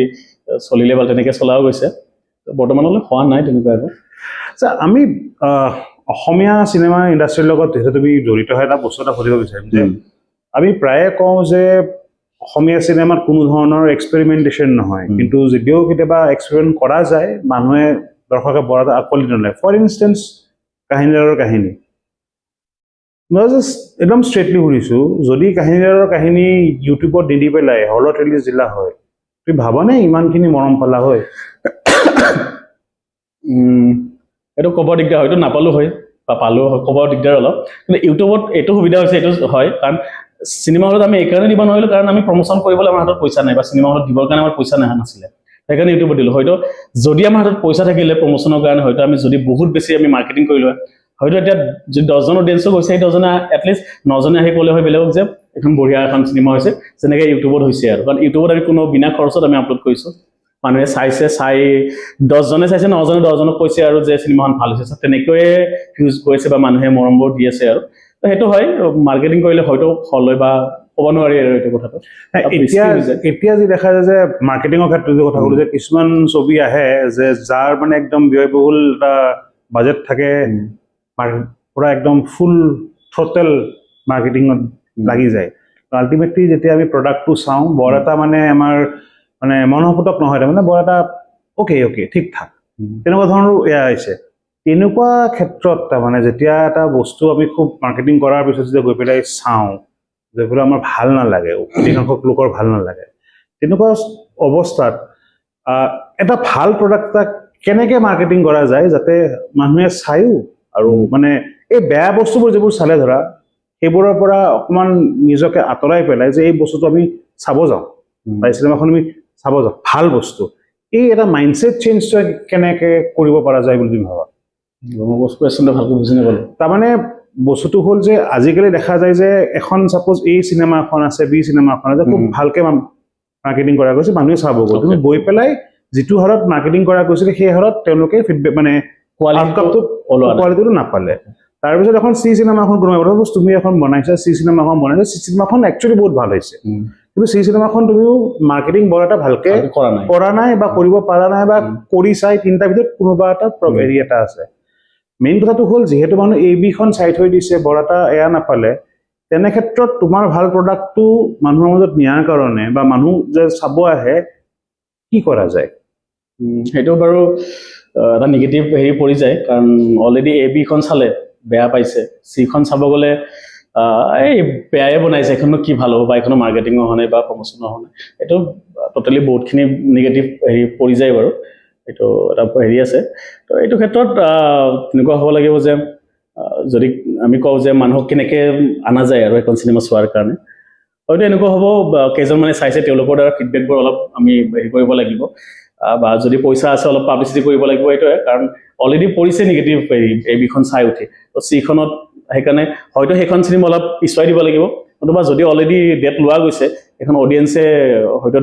চলিলে ভাল তেনেকৈ চলাও গৈছে বৰ্তমানলৈ হোৱা নাই তেনেকুৱা একো আচ্ছা আমি অসমীয়া চিনেমা ইণ্ডাষ্ট্ৰীৰ লগত যিহেতু তুমি জড়িত হৈ এটা বস্তু এটা সুধিব বিচাৰিম যে আমি প্ৰায়ে কওঁ যে অসমীয়া চিনেমাত কোনো ধৰণৰ এক্সপেৰিমেণ্টেশ্যন নহয় কিন্তু যদিও কেতিয়াবা এক্সপেৰিমেণ্ট কৰা যায় মানুহে দৰ্শকে বৰ এটা আঁকোৱালি নলয় ফৰ ইনষ্টেঞ্চ কাহিনীদাৰৰ কাহিনী মই জাষ্ট একদম ষ্ট্ৰেইটলি সুধিছোঁ যদি কাহিনীদাৰৰ কাহিনী ইউটিউবত দি পেলাই হলত ৰিলিজ দিলা হয় তুমি ভাবানে ইমানখিনি মৰম পালা হয় এইটো ক'ব দিগদাৰ হয়তো নাপালোঁ হয় বা পালেও ক'ব দিগদাৰ অলপ, কিন্তু ইউটিউবত এইটো সুবিধা হৈছে, এইটো হয় কাৰণ চিনেমা হলত আমি এইকাৰণে দিব নোৱাৰিলোঁ কাৰণ আমি প্ৰমোশ্যন কৰিবলৈ আমাৰ হাতত পইচা নাই বা চিনেমা হলত দিবৰ কাৰণে আমাৰ পইচা নাছিলে, সেইকাৰণে ইউটিউবত দিলোঁ। হয়তো যদি আমাৰ হাতত পইচা থাকিলে প্ৰমোশ্যনৰ কাৰণে হয়তো আমি যদি বহুত বেছি আমি মাৰ্কেটিং কৰিলোঁ হয়, হয়তো এতিয়া যদি 10জন অডিয়েঞ্চো গৈছে, সেই 10জনে এটলিষ্ট 9জনে আহি ক'লে হয় বেলেগক যে এখন বঢ়িয়া এখন চিনেমা হৈছে, যেনেকৈ ইউটিউবত হৈছে আৰু কাৰণ ইউটিউবত আমি কোনো বিনা খৰচত আমি আপলোড কৰিছোঁ, মানুহে চাইছে, চাই 10জনে চাইছে, 9জনে 10জনক কৈছে আৰু যে চিনেমাখন ভাল হৈছে, তেনেকৈয়ে ভিউজ গৈছে বা মানুহে মৰমবোৰ দি আছে আৰু সেইটো হয়। মাৰ্কেটিং কৰিলে হয়তো ফল হয় বা ক'ব নোৱাৰি আৰু এইটো কথাটো। এতিয়া যি দেখা যায় যে মাৰ্কেটিঙৰ ক্ষেত্ৰত যে কথা ক'লো যে কিছুমান ছবি আহে যে যাৰ মানে একদম ব্যয়বহুল এটা বাজেট থাকে, পুৰা একদম ফুল থ্ৰটেল মাৰ্কেটিঙত লাগি যায়, আল্টিমেটলি যেতিয়া আমি প্ৰডাক্টটো চাওঁ বৰ এটা মানে আমাৰ মানে মনোসপুতক নহয়, তাৰমানে বৰ এটা অ'কে ঠিক ঠাক তেনেকুৱা ধৰণৰ এয়া হৈছে। তেনেকুৱা ক্ষেত্ৰত তাৰমানে যেতিয়া এটা বস্তু আমি খুব মাৰ্কেটিং কৰাৰ পিছত যেতিয়া গৈ পেলাই চাওঁ যিবোৰ আমাৰ ভাল নালাগে, অধিকাংশ লোকৰ ভাল নালাগে, তেনেকুৱা অৱস্থাত এটা ভাল প্ৰডাক্ট এটা কেনেকৈ মাৰ্কেটিং কৰা যায় যাতে মানুহে চায়ো আৰু মানে এই বেয়া বস্তুবোৰ যিবোৰ চালে ধৰা সেইবোৰৰ পৰা অকণমান নিজকে আঁতৰাই পেলাই যে এই বস্তুটো আমি চাব যাওঁ বা এই চিনেমাখন আমি চাব যাওঁ, ভাল বস্তু, এই এটা মাইণ্ডছেট চেঞ্জটো কেনেকৈ কৰিব পৰা যায় বুলি তুমি ভাবা? ভালকৈ বুজি নাপালোঁ। তাৰমানে বস্তুটো হ'ল যে আজিকালি দেখা যায় যে এখন চাপ'জ এই চিনেমা এখন আছে, বি চিনেমা এখন আছে, খুব ভালকৈ মাৰ্কেটিং কৰা গৈছে, মানুহে চাব গ'ল, কিন্তু গৈ পেলাই যিটো হাৰত মাৰ্কেটিং কৰা গৈছিলে সেই হাৰত তেওঁলোকে ফিডবেক মানে কোৱালিটিটো নাপালে। তাৰপিছত এখন চি চিনেমাখন কোনোবাই তুমি এখন বনাইছা, চি চিনেমাখন বনাইছা, চি চিনেমাখন একচুৱেলি বহুত ভাল হৈছে, কিন্তু চি চিনেমাখন তুমিও মাৰ্কেটিং বৰ এটা ভালকে কৰা নাই বা কৰিব পৰা নাই বা কৰি চাই তিনিটাৰ ভিতৰত কোনোবা এটা হেৰি এটা আছে। মেইন কথাটো হ'ল যিহেতু মানুহ এ বিখন চাই থৈ দিছে, বৰ এটা এয়া নাপালে, তেনে ক্ষেত্ৰত তোমাৰ ভাল প্ৰডাক্টটো মানুহৰ মাজত নিয়াৰ কাৰণে বা মানুহ যে চাব আহে কি কৰা যায়? সেইটো বাৰু এটা নিগেটিভ হেৰি পৰি যায়, কাৰণ অলৰেডি এ বিখন চালে বেয়া পাইছে, চিখন চাব গ'লে এই বেয়াই বনাইছে, এইখনো কি ভাল হ'ব বা এইখনো মাৰ্কেটিঙৰ হোৱা নাই বা প্ৰমোশ্যনৰ হোৱা নাই, এইটো টোটেলি বহুতখিনি নিগেটিভ হেৰি পৰি যায় বাৰু, এইটো এটা হেৰি আছে। তো এইটো ক্ষেত্ৰত তেনেকুৱা হ'ব লাগিব যে যদি আমি কওঁ যে মানুহক কেনেকৈ অনা যায় আৰু এখন চিনেমা চোৱাৰ কাৰণে, হয়তো এনেকুৱা হ'ব কেইজনমানে চাইছে, তেওঁলোকৰ দ্বাৰা ফিডবেকবোৰ অলপ আমি হেৰি কৰিব লাগিব, বা যদি পইচা আছে অলপ পাব্লিচিটি কৰিব লাগিব, এইটোৱে কাৰণ অলৰেডি পৰিছে নিগেটিভ হেৰি এ বিখন চাই উঠি, তো চিখনত সেইকাৰণে হয়তো সেইখন চিনেমা অলপ পিছুৱাই দিব লাগিব, নতুবা যদি অলৰেডি ডেট লোৱা গৈছে, এখন অডিয়েঞ্চে হয়তো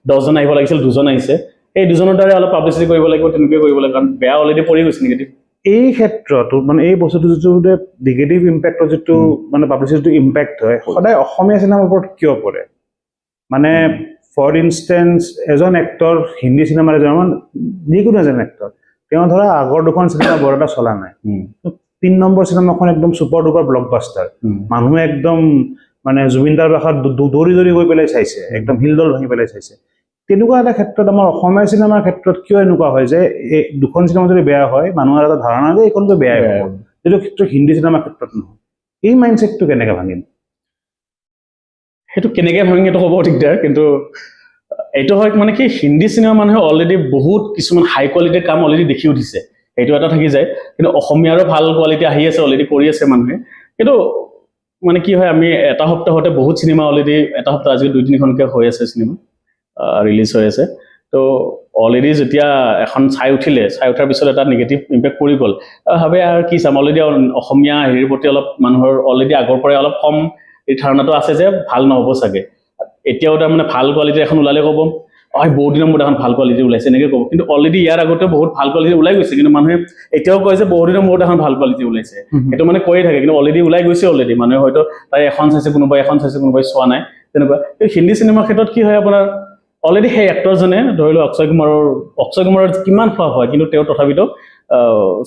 10জন আহিব লাগিছিল, 2জন আহিছে, এই 2জনৰ দ্বাৰা অলপ পাব্লিচিটি কৰিব লাগিব, তেনেকৈ কৰিব লাগিব, কাৰণ বেয়া অলৰেডি পৰি গৈছে নিগেটিভ। এই ক্ষেত্ৰত মানে এই বস্তুটো যিটো নিগেটিভ ইম্পেক্টৰ যিটো মানে পাব্লিচিটিটো ইম্পেক্ট হয়, সদায় অসমীয়া চিনেমাৰ ওপৰত কিয় পৰে? মানে ফৰ ইনষ্টেঞ্চ এজন এক্টৰ হিন্দী চিনেমাৰ যিকোনো এজন এক্টৰ, তেওঁ ধৰা আগৰ দুখন চিনেমা বৰ এটা চলা নাই, 3 নম্বৰ চিনেমাখন একদম ছুপাৰ ডুপাৰ ব্লকবাষ্টাৰ, মানুহে একদম মানে জুবিনদাৰ ভাষাত দৌৰি গৈ পেলাই চাইছে, একদম হিলদল ভাঙি পেলাই চাইছে। তেনেকুৱা এটা ক্ষেত্ৰত আমাৰ অসমীয়া চিনেমাৰ ক্ষেত্ৰত কিয় এনেকুৱা হয় যে এই দুখন চিনেমা যদি বেয়া হয় মানুহৰ এটা ধাৰণা যে এইখনটো বেয়াই হ'ব, যিটো ক্ষেত্ৰত হিন্দী চিনেমাৰ ক্ষেত্ৰত নহয়। এই মাইণ্ডছেটটো কেনেকৈ ভাঙিম? সেইটো কেনেকৈ ভাঙিম এইটো ক'ব দিগদাৰ, কিন্তু এইটো হয় মানে কি হিন্দী চিনেমা মানুহে অলৰেডি বহুত কিছুমান হাই কোৱালিটিৰ কাম অলৰেডি দেখি উঠিছে, সেইটো এটা থাকি যায়, কিন্তু অসমীয়াৰো ভাল কোৱালিটি আহি আছে, অলৰেডি কৰি আছে মানুহে, কিন্তু মানে কি হয় আমি এটা সপ্তাহতে বহুত চিনেমা অলৰেডি এটা সপ্তাহ আজি 2-3খনকৈ হৈ আছে চিনেমা ৰিলিজ হৈ আছে, তো অলৰেডি যেতিয়া এখন চাই উঠাৰ পিছত এটা নিগেটিভ ইম্পেক্ট পৰি গ'ল, ভাবে আৰু কি চাম, অলৰেডি অসমীয়া হেৰিৰ প্ৰতি অলপ মানুহৰ অলৰেডি আগৰ পৰাই অলপ কম এই ধাৰণাটো আছে যে ভাল নহ'ব চাগে, এতিয়াও তাৰমানে ভাল কোৱালিটি এখন ওলালে ক'ব বহুত দিনৰ মূৰত এখন ভাল কোৱালিটি ওলাইছে এনেকৈ ক'ব, কিন্তু অলৰেডি ইয়াৰ আগতে বহুত ভাল কোৱালিটি ওলাই গৈছে, কিন্তু মানুহে এতিয়াও কয় যে বহুত দিনৰ মূৰত এখন ভাল কোৱালিটি ওলাইছে, সেইটো মানে কৈয়ে থাকে, কিন্তু অলৰেডি ওলাই গৈছে, অলৰেডি মানুহে হয়তো তাই এখন চাইছে, কোনোবাই এখন চাইছে, কোনোবাই চোৱা নাই, তেনেকুৱা। হিন্দী চিনেমাৰ ক্ষেত্ৰত কি হয় আপোনাৰ অলৰেডি সেই এক্টৰজনে ধৰি লওক অক্ষয় কুমাৰৰ কিমান ফ্লপ হয়, কিন্তু তেওঁ তথাপিতো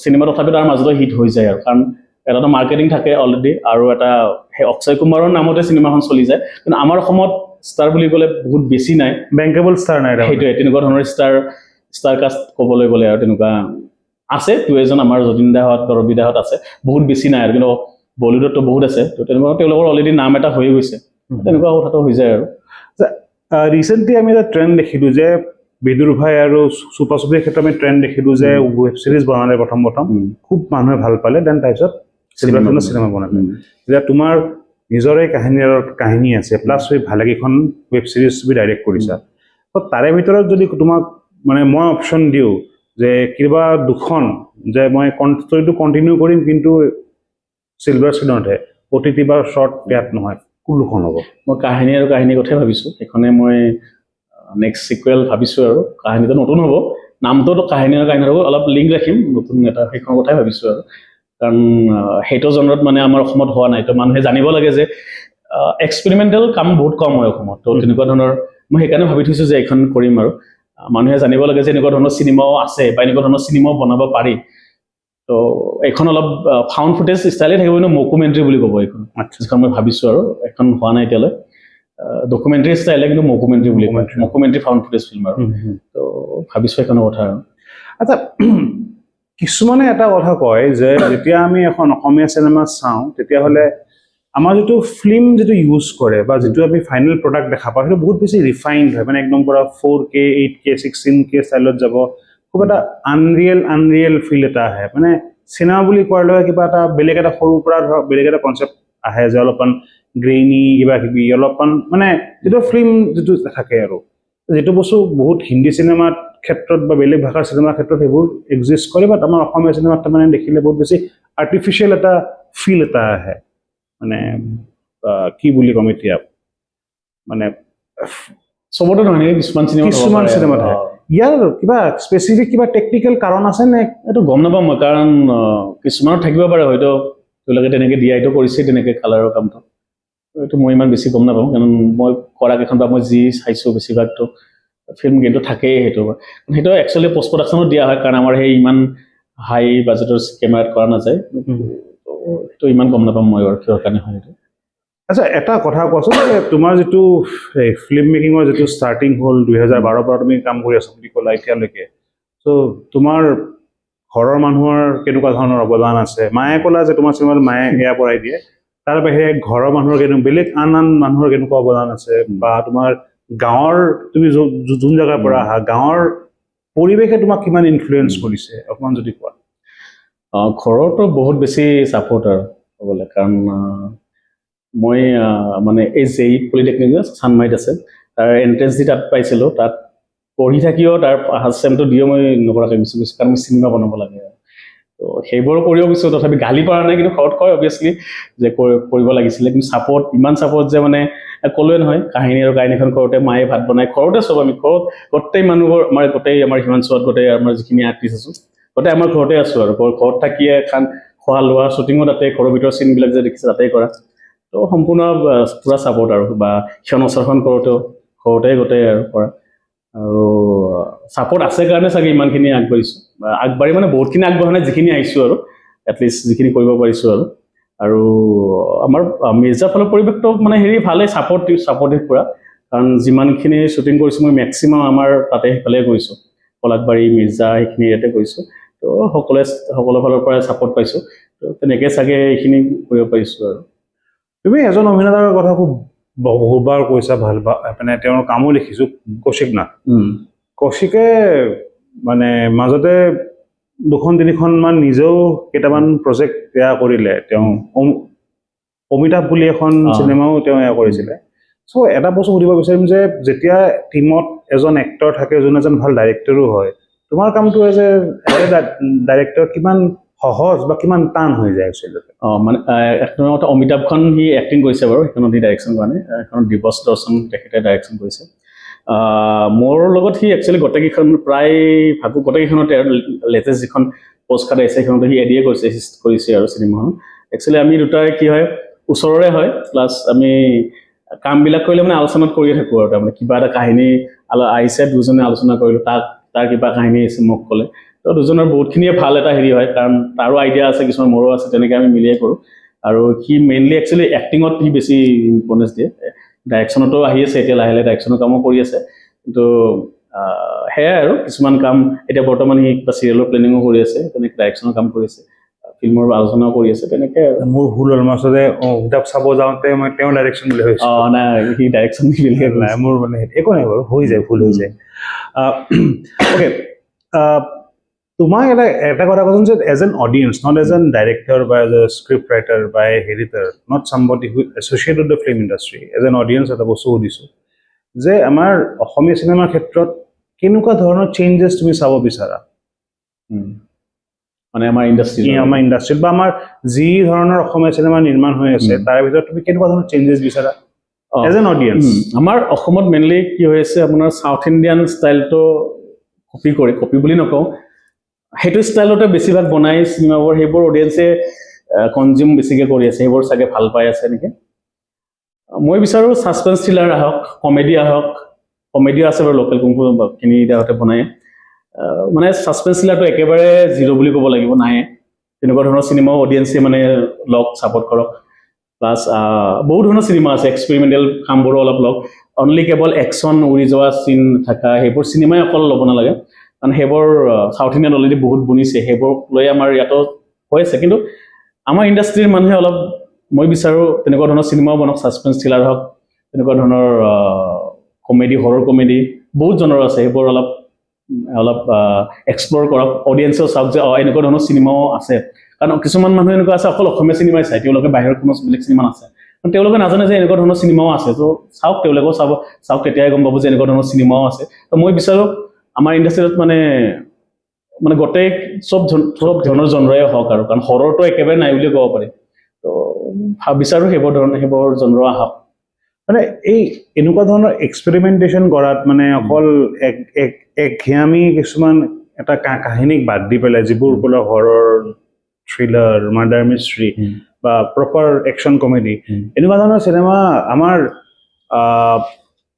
চিনেমা তথাপিতো তাৰ মাজতে হিট হৈ যায়, আৰু কাৰণ এটাতো মাৰ্কেটিং থাকে অলৰেডি, আৰু এটা সেই অক্ষয় কুমাৰৰ নামতে চিনেমাখন চলি যায়, কিন্তু আমাৰ অসমত ষ্টাৰ বুলি ক'লে বহুত বেছি নাই, বেংকেবল ষ্টাৰ নাই, সেইটোৱে তেনেকুৱা ধৰণৰ ষ্টাৰ কাষ্ট ক'বলৈ গ'লে আৰু তেনেকুৱা আছে 2-এজন, আমাৰ যতীন দাহঁত, ৰবি দাহঁত আছে, বহুত বেছি নাই আৰু, কিন্তু বলিউডতো বহুত আছে, তো তেনেকুৱা তেওঁলোকৰ অলৰেডি নাম এটা হৈ গৈছে, তেনেকুৱা কথাটো হৈ যায় আৰু। ৰিচেণ্টলি আমি এটা ট্ৰেণ্ড দেখিলোঁ যে বিদুৰ ভাই আৰু চুপা চুপিৰ ক্ষেত্ৰত আমি ট্ৰেণ্ড দেখিলোঁ যে ৱেব ছিৰিজ বনালে প্ৰথম খুব মানুহে ভাল পালে, দেন তাৰপিছত চিলভাৰ স্ক্ৰীণত চিনেমা বনালে এতিয়া তোমাৰ নিজৰে কাহিনী আছে প্লাছ ভালেকেইখন ৱেব ছিৰিজ তুমি ডাইৰেক্ট কৰিছা তো তাৰে ভিতৰত যদি তোমাক মানে মই অপশ্যন দিওঁ যে কিবা দুখন যে মই ষ্টৰীটো কণ্টিনিউ কৰিম কিন্তু চিলভাৰ স্ক্ৰীণতহে OTT বা শ্বৰ্ট ইয়াত নহয় কোনখন হ'ব মই কাহিনীৰ কথাই ভাবিছোঁ সেইখনে মই নেক্সট চিকুৱেল ভাবিছোঁ আৰু কাহিনীটো নতুন হ'ব নামটোতো কাহিনী হ'ব অলপ লিংক ৰাখিম নতুন এটা সেইখন কথাই ভাবিছোঁ আৰু কাৰণ সেইটো জনত মানে আমাৰ অসমত হোৱা নাই তো মানুহে জানিব লাগে যে এক্সপেৰিমেণ্টেল কাম বহুত কম হয় অসমত তো তেনেকুৱা ধৰণৰ মই সেইকাৰণে ভাবি থৈছোঁ যে এইখন কৰিম আৰু মানুহে জানিব লাগে যে এনেকুৱা ধৰণৰ চিনেমাও আছে বা এনেকুৱা ধৰণৰ চিনেমাও বনাব পাৰি তো এইখন অলপ ফাউণ্ড ফুটেজ ষ্টাইলে থাকিব কিন্তু মকুমেণ্টাৰী বুলি ক'ব এইখন যিখন মই ভাবিছোঁ আৰু এখন হোৱা নাই এতিয়ালৈ ডকুমেণ্টাৰী ষ্টাইলে কিন্তু মকুমেণ্টাৰী বুলি কয় মকুমেণ্টাৰী ফাউণ্ড ফুটেজ ফিল্ম আৰু তো ভাবিছোঁ এইখনৰ কথা আৰু আচ্ছা কিছুমানে এটা কথা কয় যে যেতিয়া আমি এখন অসমীয়া চিনেমা চাওঁ তেতিয়াহ'লে আমাৰ যিটো ফিল্ম যিটো ইউজ কৰে বা যিটো আমি ফাইনেল প্ৰডাক্ট দেখা পাওঁ সেইটো বহুত বেছি ৰিফাইণ্ড হয় মানে একদম পৰা 4K 8K 16K ষ্টাইলত যাব খুব এটা আনৰিয়েল ফিল এটা আহে মানে চিনেমা বুলি কোৱাৰ লগে কিবা এটা বেলেগ এটা সৰুৰ পৰা ধৰক বেলেগ এটা কনচেপ্ট আহে যে অলপমান গ্ৰেইনি কিবা কিবি অলপমান মানে যিটো ফিল্ম যিটো থাকে আৰু যিটো বস্তু বহুত হিন্দী চিনেমাত ক্ষেত্ৰত বা বেলেগ ভাষাৰ চিনেমাৰ ক্ষেত্ৰত সেইবোৰ এক্সিষ্ট কৰে বাট আমাৰ অসমীয়া চিনেমাত মানে দেখিলে বহুত বেছি আৰ্টিফিচিয়েল এটা ফিল এটা আহে মানে কি বুলি ক'ম এতিয়া মানে চবতে নহয় নেকি কিছুমান চিনেমাত আহে ইয়াৰ কিবা স্পেচিফিক কিবা টেকনিকেল কাৰণ আছে নে এইটো গম নাপাওঁ মই কাৰণ কিছুমানত থাকিব পাৰে হয়তো তেওঁলোকে তেনেকৈ ডিআইটো কৰিছে তেনেকৈ কালাৰৰ কামটো এইটো মই ইমান বেছি গম নাপাওঁ কাৰণ মই কৰা কেইখন বা মই যি চাইছোঁ বেছিভাগতো ফিল্ম কিন্তু থাকেই সেইটো একচুৱেলি পষ্ট প্ৰডাকশ্যনত দিয়া হয় কাৰণ আমাৰ সেই ইমান হাই বাজেটৰ কেমেৰাত কৰা নাযায় সেইটো ইমান গম নাপাম মই আৰু কিহৰ কাৰণে হয় এইটো আচ্ছা এটা কথা কোৱাচোন যে তোমাৰ যিটো ফিল্ম মেকিঙৰ যিটো ষ্টাৰ্টিং হ'ল 2012 পৰা তুমি কাম কৰি আছা বুলি ক'লা এতিয়ালৈকে চ' তোমাৰ ঘৰৰ মানুহৰ কেনেকুৱা ধৰণৰ অৱদান আছে মায়ে ক'লা যে তোমাৰ চিনেমাত মায়ে এয়া পৰাই দিয়ে তাৰ বাহিৰে ঘৰৰ মানুহৰ বেলেগ আন মানুহৰ কেনেকুৱা অৱদান আছে বা তোমাৰ গাঁৱৰ তুমি যোন জেগাৰ পৰা আহা গাঁৱৰ পৰিৱেশে তোমাক কিমান ইনফ্লুৱেঞ্চ কৰিছে অকণমান যদি কোৱা ঘৰতো বহুত বেছি ছাপোৰ্ট আৰু ক'বলৈ কাৰণ মই মানে এই জেই পলিটেকনিক চানমাৰিত আছে তাৰ এণ্ট্ৰেঞ্চ দি তাত পাইছিলোঁ তাত পঢ়ি থাকিও তাৰ ফাৰ্ষ্ট চেমটো দিও মই নকৰাকৈ গুচি গৈছোঁ কাৰণ মই চিনেমা বনাব লাগে তো সেইবোৰ কৰিও গৈছোঁ তথাপি গালি পৰা নাই কিন্তু ঘৰত কয় অভিয়াছলি যে কৰিব লাগিছিলে কিন্তু ইমান ছাপোৰ্ট যে মানে ক'লোৱে নহয় কাহিনীখন কৰোঁতে মায়ে ভাত বনাই ঘৰতে চব আমি ঘৰত গোটেই মানুহবোৰ আমাৰ হিমাংশুত গোটেই আমাৰ যিখিনি আৰ্টিষ্ট আছোঁ গোটেই আমাৰ ঘৰতে আছোঁ আৰু ঘৰত থাকিয়ে খোৱা লোৱা শ্বুটিঙো তাতে ঘৰৰ ভিতৰৰ চিনবিলাক যে দেখিছে তাতেই কৰা তো সম্পূৰ্ণ পূৰা ছাপোৰ্ট আৰু বা ক্ষণচৰখন কৰোঁতেও ঘৰতে গোটেই আৰু কৰা আৰু ছাপোৰ্ট আছে কাৰণে চাগে ইমানখিনি আগবাঢ়িছোঁ বা আগবাঢ়ি মানে বহুতখিনি আগবঢ়া নাই যিখিনি আহিছোঁ আৰু এটলিষ্ট যিখিনি কৰিব পাৰিছোঁ আৰু আমাৰ মিৰ্জাৰ ফালৰ পৰিৱেশটো মানে ভালেই ছাপৰ্টিভ পূৰা কাৰণ যিমানখিনি শ্বুটিং কৰিছোঁ মই মেক্সিমাম আমাৰ তাতে সেইফালে কৰিছোঁ পলাশবাৰী মিৰ্জা সেইখিনি ইয়াতে কৰিছোঁ তো সকলো ফালৰ পৰাই ছাপৰ্ট পাইছোঁ তো তেনেকৈ চাগে এইখিনি কৰিব পাৰিছোঁ আৰু তুমি এজন অভিনেতাৰ কথা খুব বহুবাৰ কৈছা ভাল মানে তেওঁৰ কামো দেখিছোঁ কৌশিক নাথ কৌশিকে মানে মাজতে 2-3খনমান নিজেও কেইটামান প্ৰজেক্ট এয়া কৰিলে তেওঁ অমিতাভ বুলি এখন চিনেমাও তেওঁ এয়া কৰিছিলে চ' এটা বস্তু সুধিব বিচাৰিম যে যেতিয়া টীমত এজন এক্টৰ থাকে যোন এজন ভাল ডাইৰেক্টৰো হয় তোমাৰ কামটো এজ এ ডাইৰেক্টৰ কিমান সহজ বা কিমান টান হৈ যায় একচুৱেলি মানে একদম অমিতাভখন সি এক্টিং কৰিছে বাৰু সেইখনত সি ডাইৰেকশ্যন কৰা নাই সেইখনত দিৱস দৰ্শন তেখেতে ডাইৰেকশ্যন কৰিছে মোৰ লগত সি একচুৱেলি গোটেইকেইখন প্ৰায় ভাবোঁ গোটেইকেইখনতে আৰু লেটেষ্ট যিখন পষ্ট কাৰ্ড আহিছে সেইখনতে সি এডিয়ে কৰিছে আৰু চিনেমাখন একচুৱেলি আমি দুটাই কি হয় ওচৰৰে হয় প্লাছ আমি কামবিলাক কৰিলে মানে আলোচনাত কৰিয়ে থাকোঁ আৰু তাৰমানে কিবা এটা কাহিনী আহিছে দুজনে আলোচনা কৰিলোঁ তাৰ কিবা কাহিনী আহিছে মোক ক'লে তো দুজনৰ বহুতখিনিয়ে ভাল এটা হয় কাৰণ তাৰো আইডিয়া আছে কিছুমান মোৰো আছে তেনেকৈ আমি মিলিয়ে কৰোঁ আৰু সি মেইনলি একচুৱেলি এক্টিঙত সি বেছি ইম্পৰ্টেঞ্চ দিয়ে ডাইৰেকশ্যনতো আহি আছে এতিয়া লাহে লাহে ডাইৰেকশ্যনৰ কামো কৰি আছে কিন্তু সেয়াই আৰু কিছুমান কাম এতিয়া বৰ্তমান সি কিবা চিৰিয়েলৰ প্লেনিঙো কৰি আছে তেনেকৈ ডাইৰেকশ্যনৰ কাম কৰি আছে ফিল্মৰ আলোচনাও কৰি আছে তেনেকৈ মোৰ ভুল হ'ল মাজতে অমিতাভ চাব যাওঁতে মই তেওঁৰ ডাইৰেকশ্যন বুলি ভাবিছোঁ নাই সি ডাইৰেকশ্যন নাই মোৰ মানে একো নাই বাৰু হৈ যায় ভুল হৈ যায় অ'কে তোমাক এটা কথা কৈছোঁ যে as an audience, not as an director বা এজ এ স্ক্ৰিপ্ট ৰাইটাৰ বা a editor, not somebody who associated with the film industry, as an audience এটা বস্তু সুধিছোঁ যে আমাৰ অসমীয়া চিনেমাৰ ক্ষেত্ৰত কেনেকুৱা ধৰণৰ চেঞ্জেছ তুমি চাব বিচাৰা মানে আমাৰ ইণ্ডাষ্ট্ৰী আমাৰ ইণ্ডাষ্ট্ৰীত বা আমাৰ যি ধৰণৰ অসমীয়া চিনেমা নিৰ্মাণ হৈ আছে তাৰে ভিতৰত তুমি কেনেকুৱা ধৰণৰ চেঞ্জেছ বিচাৰা এজ এন অডিয়েন্স? আমাৰ অসমত মেইনলি কি হৈ আছে আপোনাৰ চাউথ ইণ্ডিয়ান ষ্টাইলটো কপি বুলি নকওঁ, সেইটো ষ্টাইলতে বেছিভাগ বনাই চিনেমাবোৰ, সেইবোৰ অডিয়েঞ্চে কনজিউম বেছিকৈ কৰি আছে, সেইবোৰ চাগে ভাল পাই আছে নেকি। মই বিচাৰোঁ ছাছপেন্স থ্ৰিলাৰ আহক, কমেডি আহক, কমেডিও আছে বাৰু লোকেল কোনখিনি ইহঁতে বনায়, মানে ছাছপেন্স থ্ৰিলাৰটো একেবাৰে জিৰ' বুলি ক'ব লাগিব, নাই তেনেকুৱা ধৰণৰ চিনেমাও অডিয়েঞ্চে মানে লওক, ছাপোৰ্ট কৰক। প্লাছ বহুত ধৰণৰ চিনেমা আছে, এক্সপেৰিমেণ্টেল কামবোৰো অলপ লওক, অনলি কেৱল একশ্যন উৰি যোৱা চিন থকা সেইবোৰ চিনেমাই অকল ল'ব নালাগে, কাৰণ সেইবোৰ চাউথ ইণ্ডিয়ান অলৰেডি বহুত বনিছে, সেইবোৰ লৈ আমাৰ ইয়াতো হৈ আছে, কিন্তু আমাৰ ইণ্ডাষ্ট্ৰীৰ মানুহে অলপ, মই বিচাৰোঁ তেনেকুৱা ধৰণৰ চিনেমাও বনক, ছাছপেন্স থ্ৰিলাৰ হওক, তেনেকুৱা ধৰণৰ কমেডি, হৰৰ কমেডি বহুত জনৰ আছে, সেইবোৰ অলপ এক্সপ্ল'ৰ কৰক, অডিয়েঞ্চেও চাওক যে এনেকুৱা ধৰণৰ চিনেমাও আছে, কাৰণ কিছুমান মানুহ এনেকুৱা আছে অকল অসমীয়া চিনেমাই চায়, তেওঁলোকে বাহিৰৰ কোনো বেলেগ চিনেমা নাচায়, কাৰণ তেওঁলোকে নাজানে যে এনেকুৱা ধৰণৰ চিনেমাও আছে, তো চাওক, তেওঁলোকেও চাওক, তেতিয়াই গম পাব যে এনেকুৱা ধৰণৰ চিনেমাও আছে। তো মই বিচাৰোঁ আমাৰ ইণ্ডাষ্ট্ৰীত মানে গোটেই চব ধৰণৰ জনৰাই হওক, আৰু কাৰণ হৰৰটো একেবাৰে নাই বুলি ক'ব পাৰি, তো বিচাৰোঁ সেইবোৰ জনৰ আহক। মানে এই এনেকুৱা ধৰণৰ এক্সপেৰিমেণ্টেশ্যন কৰাত মানে অকল একঘেয়ামী কিছুমান এটা কাহিনীক বাদ দি পেলাই যিবোৰ বোলে হৰৰ, থ্ৰিলাৰ, মাৰ্ডাৰ মিষ্ট্ৰী বা প্ৰপাৰ একশ্যন কমেডি, এনেকুৱা ধৰণৰ চিনেমা আমাৰ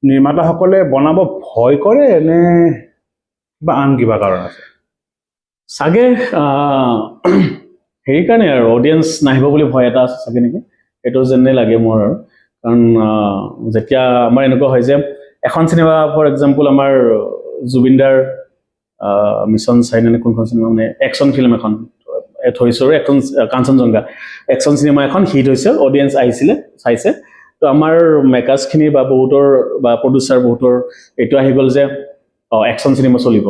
নিৰ্মাতাসকলে বনাব ভয় কৰে নে বা আন কিবা কাৰণ আছে? চাগে হেৰি কাৰণে আৰু অডিয়েঞ্চ নাহিব বুলি ভয় এটা আছে চাগে নেকি, সেইটো যেনে লাগে মোৰ। আৰু কাৰণ যেতিয়া আমাৰ এনেকুৱা হয় যে এখন চিনেমা ফৰ এক্সাম্পল আমাৰ জুবিনদাৰ মিছন চাইনা কোনখন চিনেমা, মানে একশ্যন ফিল্ম এখন ধৰিছোঁ, এখন কাঞ্চনজংঘা একশ্যন চিনেমা এখন হিট হৈছে, অডিয়েঞ্চ আহিছিলে, চাইছে, তো আমাৰ মেকাৰ্ছখিনি বা বহুতৰ বা প্ৰডিউচাৰ বহুতৰ এইটো আহি গ'ল যে একশ্যন চিনেমা চলিব,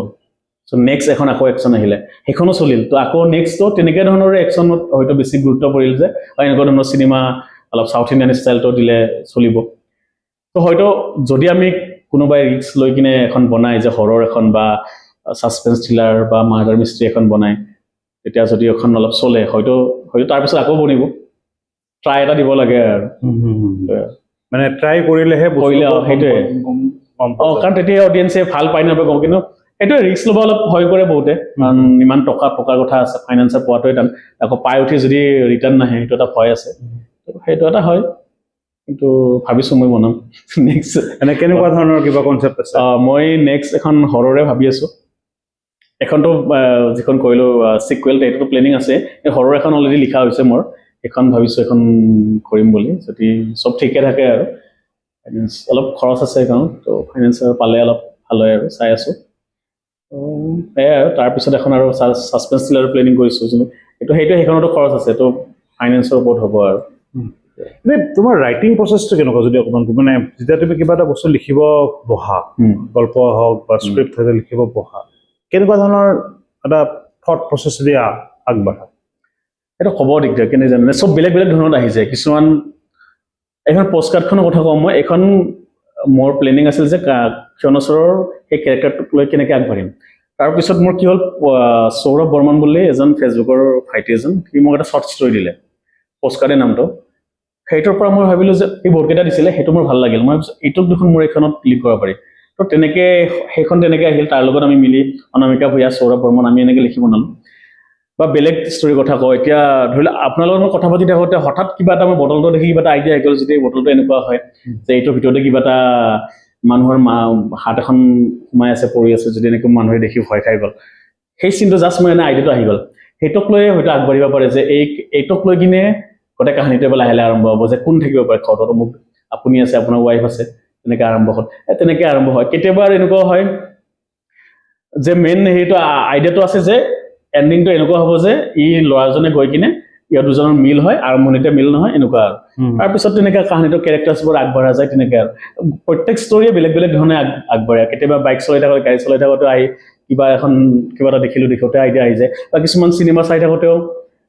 চ' নেক্সট এখন আকৌ একশ্যন আহিলে, সেইখনো চলিল, তো আকৌ নেক্সটো তেনেকৈ ধৰণৰ একশ্যনত হয়তো বেছি গুৰুত্ব পৰিল যে এনেকুৱা ধৰণৰ চিনেমা অলপ চাউথ ইণ্ডিয়ান ষ্টাইলটো দিলে চলিব। তো হয়তো যদি আমি কোনোবাই ৰিস্ক লৈ কিনে এখন বনায় যে হৰৰ এখন বা ছাছপেন্স থ্ৰিলাৰ বা মাৰ্ডাৰ মিষ্ট্ৰী এখন বনায়, তেতিয়া যদি এখন অলপ চলে, হয়তো তাৰপিছত আকৌ বনিব, ট্ৰাই এটা দিব লাগে আৰু মানে ট্ৰাই কৰিলেহে সেইটোৱে, কাৰণ তেতিয়া অডিয়েঞ্চে ভাল পাই নাপাব, কিন্তু সেইটোৱে ৰিস্ক ল'ব অলপ ভয় কৰে বহুতে, কাৰণ ইমান টকাৰ কথা আছে, ফাইনেন্সাৰ পোৱাটোৱে টান, আকৌ পাই উঠি যদি ৰিটাৰ্ণ নাহে, সেইটো এটা ভয় আছে, সেইটো এটা হয়। কিন্তু ভাবিছোঁ মই বনাম নেক্সট। এনে কেনেকুৱা ধৰণৰ কিবা কনচেপ্ট আছে? মই নেক্সট এখন হৰৰে ভাবি আছোঁ, এখনতো যিখন কৰিলোঁ চিকুৱেল, এইটোতো প্লেনিং আছে, এই হৰৰ এখন অলৰেডি লিখা হৈছে মোৰ, এখন ভাবিছোঁ এখন কৰিম বুলি, যদি চব ঠিকে থাকে আৰু ফাইনেন্স অলপ খৰচ আছে কাৰণ, তো ফাইনেন্সাৰ পালে অলপ ভাল হয় আৰু চাই আছোঁ। সেয়াই আৰু তাৰপিছত এখন আৰু ছাছপেন্স থ্ৰিলাৰ প্লেনিং কৰিছোঁ, সেইখনতো খৰচ আছে, তো ফাইনেন্সৰ ওপৰত হ'ব আৰু। তোমাৰ ৰাইটিং প্ৰচেছটো কেনেকুৱা যদি অকণমান, মানে যেতিয়া তুমি কিবা এটা বস্তু লিখিব বহা, গল্প হওক বা স্ক্ৰিপ্ট হওক লিখিব বহা, কেনেকুৱা ধৰণৰ এটা থট প্ৰচেছেদি আগবাঢ়া? সেইটো ক'ব দিগদাৰ, কেনে জানে চব বেলেগ বেলেগ ধৰণত আহি যায়। কিছুমান এখন পষ্টকাৰ্ডখনৰ কথা কওঁ মই, এখন মোৰ প্লেনিং আছিল যে ক্ষণচৰৰ সেই কেৰেক্টাৰটোক লৈ কেনেকৈ আগবাঢ়িম। তাৰপিছত মোৰ কি হ'ল, সৌৰভ বৰ্মন বুলি এজন ফেচবুকৰ ভাইটি এজন, সি মোক এটা শ্বৰ্ট ষ্টৰি দিলে, পষ্টকাৰ্ডে নামটো, সেইটোৰ পৰা মই ভাবিলোঁ যে এই বহুতকেইটা দিছিলে, সেইটো মোৰ ভাল লাগিল, মই ভাবিছোঁ এইটোক দেখোন মোৰ এইখনত ক্লিক কৰিব পাৰি। তো সেইখন তেনেকৈ আহিল, তাৰ লগত আমি মিলি অনামিকা ভূঞা, সৌৰভ বৰ্মন, আমি এনেকৈ লিখি বনালোঁ। বা বেলেগ ষ্টৰীৰ কথা কওঁ, এতিয়া ধৰি লওক আপোনালোকৰ লগত কথা পাতি থাকোঁতে হঠাৎ কিবা এটা মই বটলটো দেখি কিবা এটা আইডিয়া আহি গ'ল, যদি এই বটলটো এনেকুৱা হয় যে এইটোৰ ভিতৰতে কিবা এটা মানুহৰ হাত এখন সোমাই আছে, পৰি আছে, যদি এনেকৈ মানুহে দেখি ভয় খাই গ'ল, সেই চিনটো জাষ্ট মোৰ এনে আইডিয়াটো আহি গ'ল, সেইটোক লৈয়ে হয়তো আগবাঢ়িব পাৰে যে এইটোক লৈ কিনে গোটেই কাহিনীটো লাহে লাহে আৰম্ভ হ'ব, যে কোন থাকিব পাৰে ঘৰতো, মোক আপুনি আছে, আপোনাৰ ৱাইফ আছে, তেনেকৈ আৰম্ভ হ'ল, তেনেকৈ আৰম্ভ হয়। কেতিয়াবা আৰু এনেকুৱা হয় যে মেইন হেৰিটো আইডিয়াটো আছে যে এণ্ডিংটো এনেকুৱা হ'ব যে ই ল'ৰাজনে গৈ কিনে ইয়াৰ দুজনৰ মিল হয় আৰম্ভণিতে মিল নহয় এনেকুৱা আৰু তাৰপিছত তেনেকৈ কাহিনীটোৰ কেৰেক্টাৰ্ছবোৰ আগবঢ়া যায় তেনেকৈ আৰু প্ৰত্যেক ষ্টৰীয়ে বেলেগ বেলেগ ধৰণে আগবাঢ়ে কেতিয়াবা বাইক চলাই থাকোঁতে গাড়ী চলাই থাকোঁতে আহি কিবা এটা দেখোঁতে আইডিয়া আহি যায় বা কিছুমান চিনেমা চাই থাকোঁতেও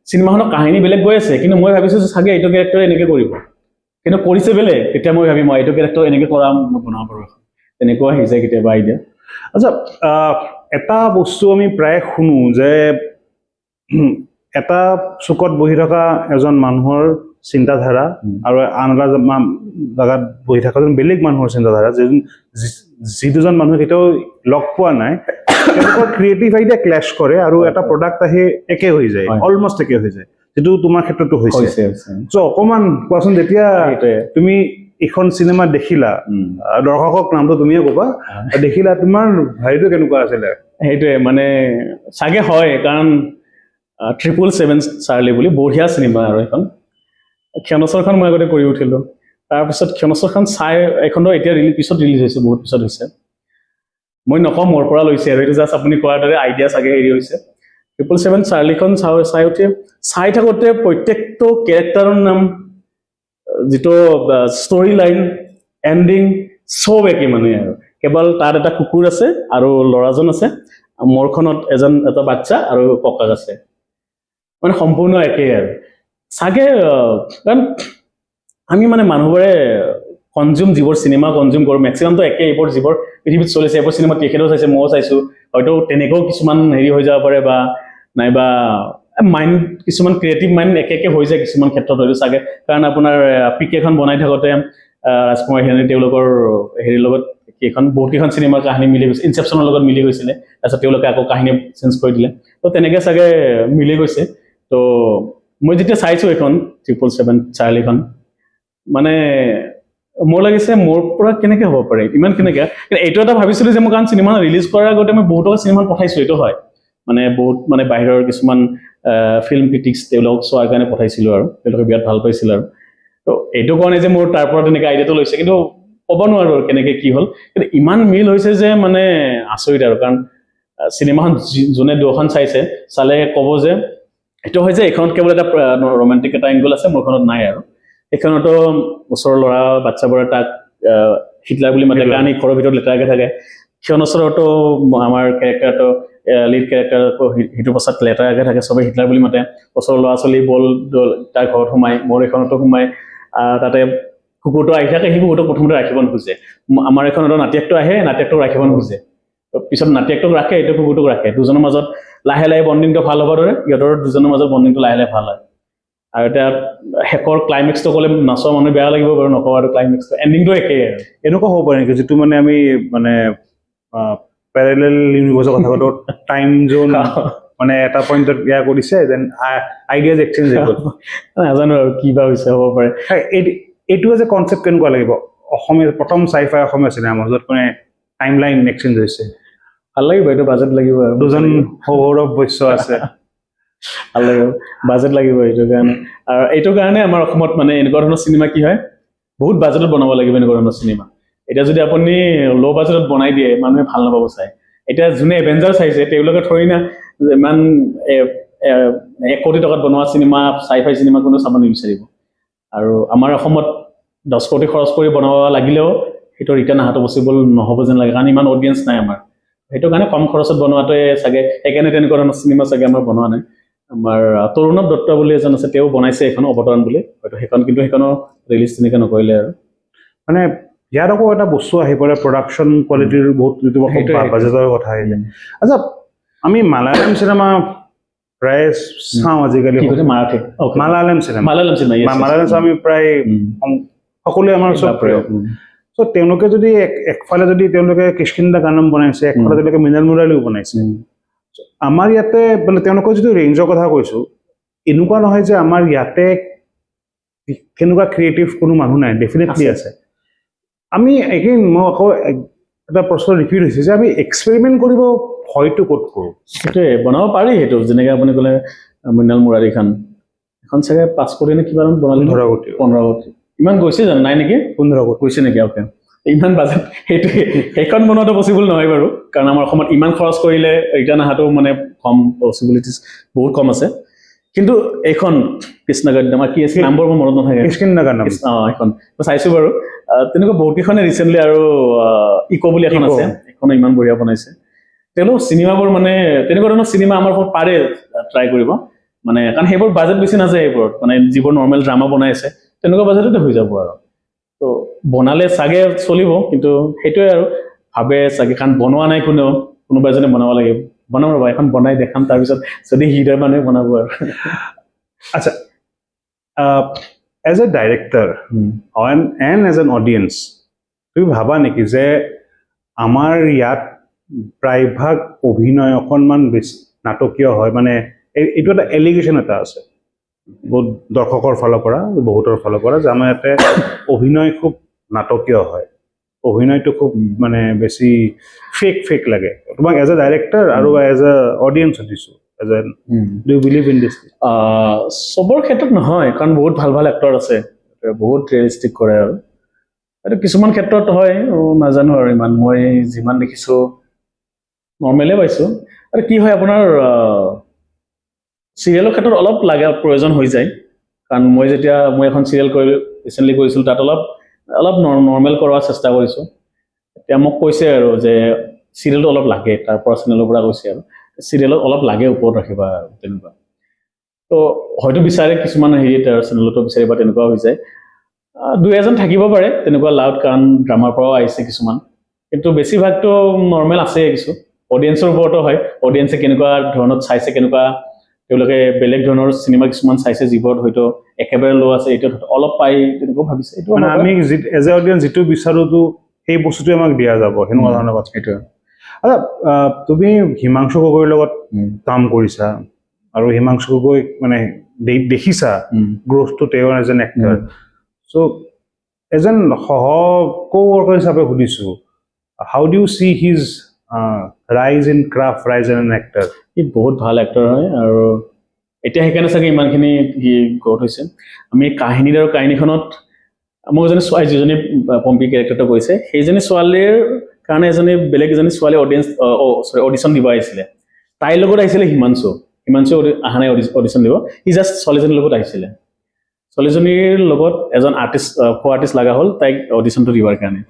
চিনেমাখনৰ কাহিনী বেলেগ গৈ আছে কিন্তু মই ভাবিছোঁ যে চাগে এইটো কেৰেক্টাৰে এনেকৈ কৰিব কিন্তু কৰিছে বেলেগ তেতিয়া মই ভাবিম এইটো কেৰেক্টাৰ এনেকৈ কৰা মই বনাব পাৰোঁ তেনেকুৱা আহি যায় কেতিয়াবা আইডিয়া আচ্ছা এটা বস্তু আমি প্ৰায় শুনো যে এটা চুকত বহি থকা এজন মানুহৰ চিন্তাধাৰা আৰু আন এটা জেগাত বহি থকা বেলেগ মানুহৰ চিন্তাধাৰা যি দুজন মানুহ কেতিয়াও লগ পোৱা নাই তেওঁলোকৰ ক্ৰিয়েটিভ আইডিয়া ক্লেছ কৰে আৰু এটা প্ৰডাক্ট আহি একে হৈ যায় অলমষ্ট একে হৈ যায় যিটো তোমাৰ ক্ষেত্ৰতো হৈছে চ' অকণমান কোৱাচোন যেতিয়া তুমি এখন চিনেমা দেখিলা দৰ্শকক নামটো তুমিয়ে ক'বা দেখিলা তোমাৰ হেৰিটো কেনেকুৱা আছিলে সেইটোৱে মানে চাগে হয় কাৰণ 777 চাৰ্লি বুলি বঢ়িয়া চিনেমা আৰু এখন ক্ষণচৰখন মই আগতে কৰি উঠিলোঁ তাৰপিছত ক্ষণচৰখন চাই এখনো এতিয়া পিছত ৰিলিজ হৈছে বহুত পিছত হৈছে মই নকওঁ মোৰ পৰা লৈছে আৰু এইটো জাষ্ট আপুনি কোৱাৰ দৰে আইডিয়া চাগে হেৰি হৈছে 777 চাৰ্লিখন চাই উঠি চাই থাকোঁতে প্ৰত্যেকটো কেৰেক্টাৰৰ নাম যিটো ষ্টৰী লাইন এণ্ডিং চব একে মানে আৰু কেৱল তাত এটা কুকুৰ আছে আৰু ল'ৰাজন আছে মোৰখনত এটা বাচ্চা আৰু ককাক আছে মানে সম্পূৰ্ণ একেই আৰু চাগে কাৰণ আমি মানে মানুহবোৰে যিবোৰ চিনেমা কনজিউম কৰোঁ মেক্সিমামটো একে এইবোৰ যিবোৰ পৃথিৱীত চলিছে এইবোৰ চিনেমা তেখেতেও চাইছে ময়ো চাইছোঁ হয়তো তেনেকৈও কিছুমান হেৰি হৈ যাব পাৰে বা নাইবা মাইণ্ড কিছুমান ক্ৰিয়েটিভ মাইণ্ড একে হৈ যায় কিছুমান ক্ষেত্ৰত হয়তো চাগে কাৰণ আপোনাৰ পিকেখন বনাই থাকোঁতে ৰাজকুমাৰ হিৰাণী তেওঁলোকৰ হেৰিৰ লগত বহুতকেইখন চিনেমাৰ কাহিনী মিলি গৈছে ইনচেপশ্যনৰ লগত মিলি গৈছিলে তাৰপিছত তেওঁলোকে আকৌ কাহিনী চেঞ্জ কৰি দিলে তো তেনেকৈ চাগে মিলি গৈছে তো মই যেতিয়া চাইছোঁ এইখন 777 চাৰ্লিখন মানে মোৰ লাগিছে মোৰ পৰা কেনেকৈ হ'ব পাৰে ইমান কেনেকৈ কিন্তু এইটো এটা ভাবিছিলোঁ যে মই কাৰণ চিনেমা ৰিলিজ কৰাৰ আগতে মই বহুতক চিনেমা পঠাইছোঁ এইটো হয় মানে বহুত মানে বাহিৰৰ কিছুমান ফিল্ম ক্ৰিটিক্স তেওঁলোকক চোৱাৰ কাৰণে পঠাইছিলোঁ আৰু তেওঁলোকে বিৰাট ভাল পাইছিল আৰু তো এইটো কাৰণে যে মোৰ তাৰ পৰা তেনেকৈ আইডিয়াটো লৈছে কিন্তু ক'ব নোৱাৰোঁ আৰু কেনেকৈ কি হ'ল কিন্তু ইমান মিল হৈছে যে মানে আচৰিত আৰু কাৰণ চিনেমাখন যোনে দুখন চালে ক'ব যে এইটো হয় যে এইখনত কেৱল এটা ৰোমান্টিক এটা এংগল আছে মোৰখনত নাই আৰু এইখনতো ওচৰৰ ল'ৰা বাচ্চাবোৰে তাক হিটলাৰ বুলি মাতে কাৰণ ঘৰৰ ভিতৰত লেতেৰাকৈ থাকে ক্ষণচৰতো আমাৰ কেৰেক্টাৰটো লিড কেৰেক্টাৰ সিটোৰ পাছত লেতেৰাকৈ থাকে চবেই হিটলাৰ বুলি মাতে ওচৰৰ ল'ৰা ছোৱালী বল তাৰ ঘৰত সোমাই মোৰ এইখনতো সোমাই তাতে কুকুৰটো আহি থাকে সেই কুকুৰটোক প্ৰথমতে ৰাখিব নোখোজে আমাৰ এইখনতো নাতিয়েকটো আহে নাতিয়েকটোক ৰাখিব নোখোজে পিছত নাতিয়েকটোক ৰাখে এইটো কুকুৰটোক ৰাখে দুজনৰ মাজত লাহে লাহে বণ্ডিংটো ভাল হ'ব ধৰে ইহঁতৰ দুজনৰ মাজত বণ্ডিংটো লাহে লাহে ভাল হয় আৰু এতিয়া শেষৰ ক্লাইমেক্সটো ক'লে নাচোৱা মানুহ বেয়া লাগিব বাৰু নকওঁ আৰু ক্লাইমেক্সটো এণ্ডিংটো একেই আৰু এনেকুৱা হ'ব পাৰে নেকি যিটো মানে আমি মানে পেৰেলেল ইউনিভাৰ্ছৰ কথা পাতো টাইম জোন মানে এটা পইণ্টত ইয়াৰ কৰিছে দেন আইডিয়াজ এক্সচেঞ্জ হৈ গ'ল নাজানো আৰু কিবা হৈছে হ'ব পাৰে এইটো যে কনচেপ্ট কেনেকুৱা লাগিব অসমীয়া প্ৰথম চাইফাই অসমীয়া চিনেমা য'ত মানে টাইম লাইন এক্সচেঞ্জ হৈছে ভাল লাগিব এইটো বাজেট লাগিব আৰু দুজন সৌৰভ বৈশ্য আছে ভাল লাগিব বাজেট লাগিব এইটো কাৰণে আমাৰ অসমত মানে এনেকুৱা ধৰণৰ চিনেমা কি হয় বহুত বাজেটত বনাব লাগিব এনেকুৱা ধৰণৰ চিনেমা এতিয়া যদি আপুনি ল' বাজেটত বনাই দিয়ে মানুহে ভাল নাপাব চাই এতিয়া যোনে এভেঞ্জাৰ চাইছে তেওঁলোকে থৰি না ইমান 1 কোটি টকাত বনোৱা চিনেমা চাইফাই চিনেমা কোনো চাব নিবিচাৰিব আৰু আমাৰ অসমত 10 কোটি খৰচ কৰি বনাব লাগিলেও সেইটো ৰিটাৰ্ণ অহাটো পচিবল নহ'ব যেন লাগে কাৰণ ইমান অডিয়েঞ্চ নাই আমাৰ সেইটো কাৰণে কম খৰচত বনোৱাটোৱে চাগে সেইকাৰণে তেনেকুৱা ধৰণৰ চিনেমা চাগে আমাৰ বনোৱা নাই আমাৰ তৰুণৱ দত্ত বুলি এজন আছে তেওঁ বনাইছে এখন অৱতৰণ বুলি হয়তো সেইখনৰ ৰিলিজ তেনেকৈ নকৰিলে আৰু মানে ইয়াত আকৌ এটা বস্তু আহি পৰে প্ৰডাকশ্যন কোৱালিটিৰ বহুত যিটো বাজেটৰ কথা আহিলে আচ্ছা আমি মালায়ালাম চিনেমা প্ৰায় চাওঁ আজিকালি মালায়ালাম চিনেমা আমি প্ৰায় সকলোৱে আমাৰ চব প্ৰিয় চ' তেওঁলোকে যদি একফালে যদি তেওঁলোকে কিষ্কিন্দা গানম বনাইছে একফালে তেওঁলোকে মৃণাল মুৰালীও বনাইছে আমাৰ ইয়াতে মানে তেওঁলোকৰ যিটো ৰেঞ্জৰ কথা কৈছোঁ এনেকুৱা নহয় যে আমাৰ ইয়াতে কেনেকুৱা ক্ৰিয়েটিভ কোনো মানুহ নাই ডেফিনেটলি আছে আমি মই আকৌ এটা প্ৰশ্ন ৰিপিট হৈছে যে আমি এক্সপেৰিমেণ্ট কৰিব হয়তো ক'ত কৰোঁ সেইটোৱে বনাব পাৰি সেইটো যেনেকৈ আপুনি ক'লে মৃণাল মুৰালীখন এখন চাগে 5 কোটি নে কিমান বনালে 15 কোটি ইমান গৈছে জানো নাই নেকি 15 কোটি গৈছে নেকি অ'কে ইমান বাজেট সেইখন বনোৱাটো পচিবল নহয় বাৰু কাৰণ আমাৰ অসমত ইমান খৰচ কৰিলে ৰিটাৰ্ণ অহাটো মানে কম পচিবিলিটিজ বহুত কম আছে কিন্তু এইখন কৃষ্ণগদ্য আমাৰ কি আছিল নামবোৰ মোৰ মনত নাথাকে কিষ্কিন্দাৰ গান এইখন মই চাইছো বাৰু তেনেকুৱা বহুত কেইখনে ৰিচেণ্টলি আৰু ইক' বুলি এখন ইক'। আছে এইখনো ইমান বঢ়িয়া বনাইছে তেওঁলোক চিনেমাবোৰ মানে তেনেকুৱা ধৰণৰ চিনেমা আমাৰ ঘৰত পাৰে ট্ৰাই কৰিব মানে কাৰণ সেইবোৰ বাজেট বেছি নাযায় এইবোৰত মানে যিবোৰ নৰ্মেল ড্ৰামা বনাই আছে তেনেকুৱা বাজেটতে হৈ যাব আৰু তো বনালে চাগে চলিব কিন্তু সেইটোৱে আৰু ভাবে চাগে কাৰণ বনোৱা নাই কোনোবা এজনে বনাব লাগিব বনাম ৰ'বা এখন বনাই দেখাম তাৰপিছত যদি হৃদয় মানুহে বনাব আৰু আচ্ছা as a director and as an audience তুমি ভাবা নেকি যে আমাৰ ইয়াত প্ৰায়ভাগ অভিনয় অকণমান বেছি নাটকীয় হয় মানে এইটো এটা এলিগেশ্যন এটা আছে বহুত দৰ্শকৰ ফালৰ পৰা বহুতৰ ফালৰ পৰা যে আমাৰ ইয়াতে অভিনয় খুব নাটকীয় হয় অভিনয়টো খুব মানে বেছি ফেক লাগে তোমাক এজ এ ডাইৰেক্টৰ আৰু এজ এ অডিয়েন্স সুধিছোঁ as a do you believe in this চবৰ ক্ষেত্ৰত নহয় কাৰণ বহুত ভাল ভাল এক্টৰ আছে বহুত ৰিয়েলিষ্টিক কৰে আৰু এইটো কিছুমান ক্ষেত্ৰত হয় নাজানো আৰু ইমান মই যিমান দেখিছোঁ নৰ্মেলে পাইছোঁ আৰু কি হয় আপোনাৰ চিৰিয়েলৰ ক্ষেত্ৰত অলপ লাগে প্ৰয়োজন হৈ যায় কাৰণ মই এখন চিৰিয়েল ৰিচেণ্টলি কৰিছিলোঁ তাত অলপ নৰ্মেল কৰাৰ চেষ্টা কৰিছোঁ এতিয়া মোক কৈছে আৰু যে চিৰিয়েলটো অলপ লাগে তাৰ পৰা চেনেলৰ পৰা কৈছে আৰু চিৰিয়েলত অলপ লাগে ওপৰত ৰাখিবা আৰু তেনেকুৱা তো হয়তো বিচাৰে কিছুমান হেৰিত আৰু চেনেলতো বিচাৰে বা তেনেকুৱা হৈ যায় দুই এজন থাকিব পাৰে তেনেকুৱা লাউড কাৰণ ড্ৰামাৰ পৰাও আহিছে কিছুমান কিন্তু বেছিভাগতো নৰ্মেল আছে কিছু অডিয়েন্সৰ ওপৰতো হয় অডিয়েন্সে কেনেকুৱা ধৰণত চাইছে কেনেকুৱা তেওঁলোকে বেলেগ ধৰণৰ চিনেমা কিছুমান চাইছে যিবোৰত হয়তো একেবাৰে ল' আছে এইটো অলপ পাই তেনেকুৱা ভাবিছে এইটো মানে আমি এজ এ অডিয়েন্স যিটো বিচাৰোঁতো সেই বস্তুটোৱে আমাক দিয়া যাব সেনেকুৱা ধৰণৰ কথা সেইটোৱে আচ্ছা তুমি হিমাংশু গগৈৰ লগত কাম কৰিছা আৰু হিমাংশু গগৈ মানে দেখিছা গ্ৰ'থটো তেওঁৰ এজ এন এক্টৰ চ' এজন কো-ৱৰ্কাৰ হিচাপে সুধিছোঁ হাউ ডু ইউ চি হিজ ৰাইজ ইন ক্ৰাফ্ট ৰাইজ ইন এন এক্টৰ সি বহুত ভাল এক্টৰ হয় আৰু এতিয়া সেইকাৰণে চাগে ইমানখিনি সি গ্ৰ'থ হৈছে আমি কাহিনীখনত মোক এজনী ছোৱালী যিজনী পম্পী কেৰেক্টাৰটো কৈছে সেইজনী ছোৱালীৰ কাৰণে বেলেগ এজনী ছোৱালী অডিশ্যন দিব আহিছিলে তাইৰ লগত আহিছিলে হিমাংশু অহা নাই অডিশ্যন দিব সি জাষ্ট ছোৱালীজনীৰ লগত আহিছিলে ছোৱালীজনীৰ লগত এজন আৰ্টিষ্ট লগা হ'ল তাইক অডিশ্যনটো দিবৰ কাৰণে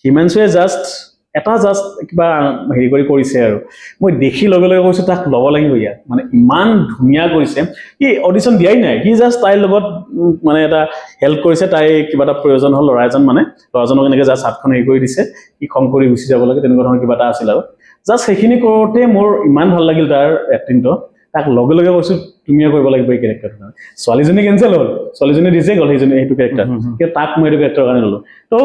হিমাংশুৱে জাষ্ট কিবা হেৰি কৰিছে আৰু মই দেখি লগে লগে কৈছোঁ তাক ল'ব লাগিব ইয়াত মানে ইমান ধুনীয়া কৰিছে সি অডিশ্যন দিয়াই নাই সি জাষ্ট তাইৰ লগত মানে এটা হেল্প কৰিছে তাই কিবা এটা প্ৰয়োজন হ'ল ল'ৰাজনক এনেকৈ জাষ্ট হাতখন হেৰি কৰি দিছে সি খং কৰি গুচি যাব লাগে তেনেকুৱা ধৰণৰ কিবা এটা আছিল আৰু জাষ্ট সেইখিনি কৰোঁতে মোৰ ইমান ভাল লাগিল তাৰ এক্টিংটো তাক লগে লগে কৈছোঁ তুমিয়ে কৰিব লাগিব এই কেৰেক্টাৰটো ছোৱালীজনী কেঞ্চেল হ'ল ছোৱালীজনী দিছে গ'ল সেইটো কেৰেক্টাৰ কিন্তু তাক মই এইটো কেৰেক্টাৰৰ কাৰণে ল'লোঁ তো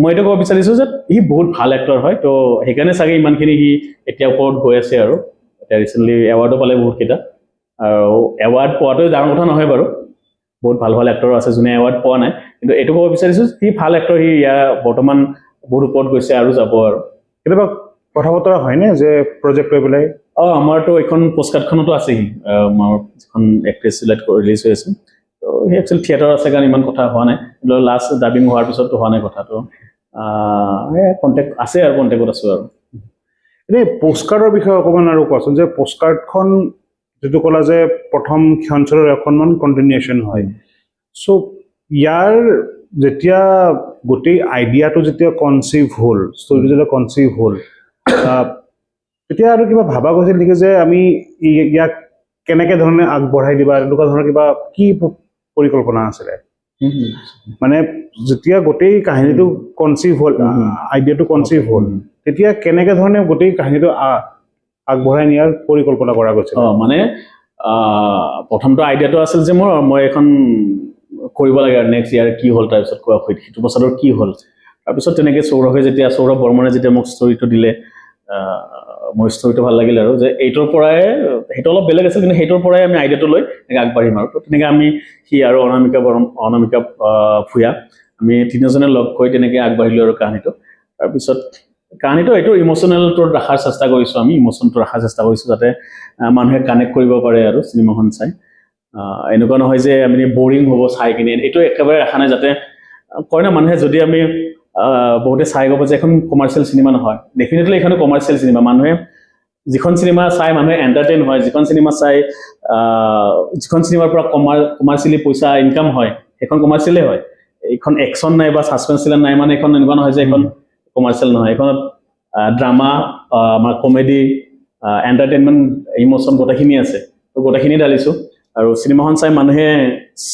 মই এইটো ক'ব বিচাৰিছোঁ যে সি বহুত ভাল এক্টৰ হয় তো সেইকাৰণে চাগে ইমানখিনি সি এতিয়া ওপৰত গৈ আছে আৰু এতিয়া ৰিচেণ্টলি এৱাৰ্ডো পালে বহুতকেইটা আৰু এৱাৰ্ড পোৱাটো ডাঙৰ কথা নহয় বাৰু বহুত ভাল এক্টৰ আছে যোনে এৱাৰ্ড পোৱা নাই কিন্তু এইটো ক'ব বিচাৰিছোঁ সি ভাল এক্টৰ সি ইয়াৰ বৰ্তমান বহুত ওপৰত গৈছে আৰু যাব আৰু কেতিয়াবা কথা বতৰা হয়নে যে প্ৰজেক্ট লৈ পেলাই আমাৰতো এইখন পোষ্টকাৰ্ডখনতো আছেহি আমাৰ যিখন এক্ট্ৰেছ ৰিলিজ হৈ আছে তো সেই একচুৱেলি থিয়েটাৰ আছে কাৰণে ইমান কথা হোৱা নাই কিন্তু লাষ্ট ডাবিং হোৱাৰ পিছততো হোৱা নাই কথাটো কণ্টেক্ট আছে আৰু কণ্টেক্টত আছোঁ আৰু এনেই পোষ্টকাৰ্ডৰ বিষয়ে অকণমান আৰু কোৱাচোন যে পোষ্টকাৰ্ডখন যিটো ক'লা যে প্ৰথম ক্ষণচলৰ এখনমান কণ্টিনিউশ্যন হয় চ' ইয়াৰ যেতিয়া গোটেই আইডিয়াটো যেতিয়া কনচিভ হ'ল ষ্টৰিটো যেতিয়া কনচিভ হ'ল তেতিয়া আৰু কিবা ভাবা গৈছিল নেকি যে আমি ইয়াক কেনেকৈ ধৰণে আগবঢ়াই দিবা এনেকুৱা ধৰণৰ কিবা কি পৰিকল্পনা আছিলে মানে যেতিয়া গোটেই কাহিনীটো কনচিভ হ'ল আইডিয়াটো কনচিভ হ'ল তেতিয়া কেনেকৈ ধৰণে গোটেই কাহিনীটো আগবঢ়াই নিয়াৰ পৰিকল্পনা কৰা গৈছিল মানে প্ৰথমটো আইডিয়াটো আছিল যে মই এখন কৰিব লাগে আৰু নেক্সট ইয়াৰ কি হ'ল তাৰপিছত কোৱা সেইটো বছৰৰ কি হ'ল তাৰপিছত তেনেকৈ সৌৰভ বৰ্মনে যেতিয়া মোক ষ্টৰিটো দিলে মোৰ ষ্টৰিটো ভাল লাগিল আৰু যে এইটোৰ পৰাই সেইটো অলপ বেলেগ আছিল কিন্তু সেইটোৰ পৰাই আমি আইডিয়াটো লৈ এনেকৈ আগবাঢ়িম আৰু তো তেনেকৈ আমি সি আৰু অনামিকা ভূঞা আমি তিনিজনে লগ হৈ তেনেকৈ আগবাঢ়িলোঁ আৰু কাহিনীটো তাৰপিছত কাহিনীটো এইটো ইম'চনেলটো ৰখাৰ চেষ্টা কৰিছোঁ আমি ইম'চনটো ৰখাৰ চেষ্টা কৰিছোঁ যাতে মানুহে কানেক্ট কৰিব পাৰে আৰু চিনেমাখন চাই এনেকুৱা নহয় যে আমি বৰিং হ'ব চাই কিনে এইটো একেবাৰে ৰখা নাই যাতে কয় না মানুহে যদি আমি বহুতে চাই গ'ব যে এখন কমাৰ্চিয়েল চিনেমা নহয় ডেফিনেটলি এইখন কমাৰ্চিয়েল চিনেমা মানুহে যিখন চিনেমা চাই মানুহে এণ্টাৰটেইন হয়, যিখন চিনেমা চাই যিখন চিনেমাৰ পৰা কমাৰ্চিয়েলি পইচা ইনকাম হয় সেইখন কমাৰ্চিয়েলে হয়। এইখন একশ্যন নাই বা ছাছপেন্স থ্ৰিলাৰ নাই মানে এখন এনেকুৱা নহয় যে এখন কমাৰ্চিয়েল নহয়। এইখনত ড্ৰামা, আমাৰ কমেডি, এণ্টাৰটেইনমেণ্ট, ইম'চন গোটেইখিনি আছে। তো গোটেইখিনি ঢালিছোঁ আৰু চিনেমাখন চাই মানুহে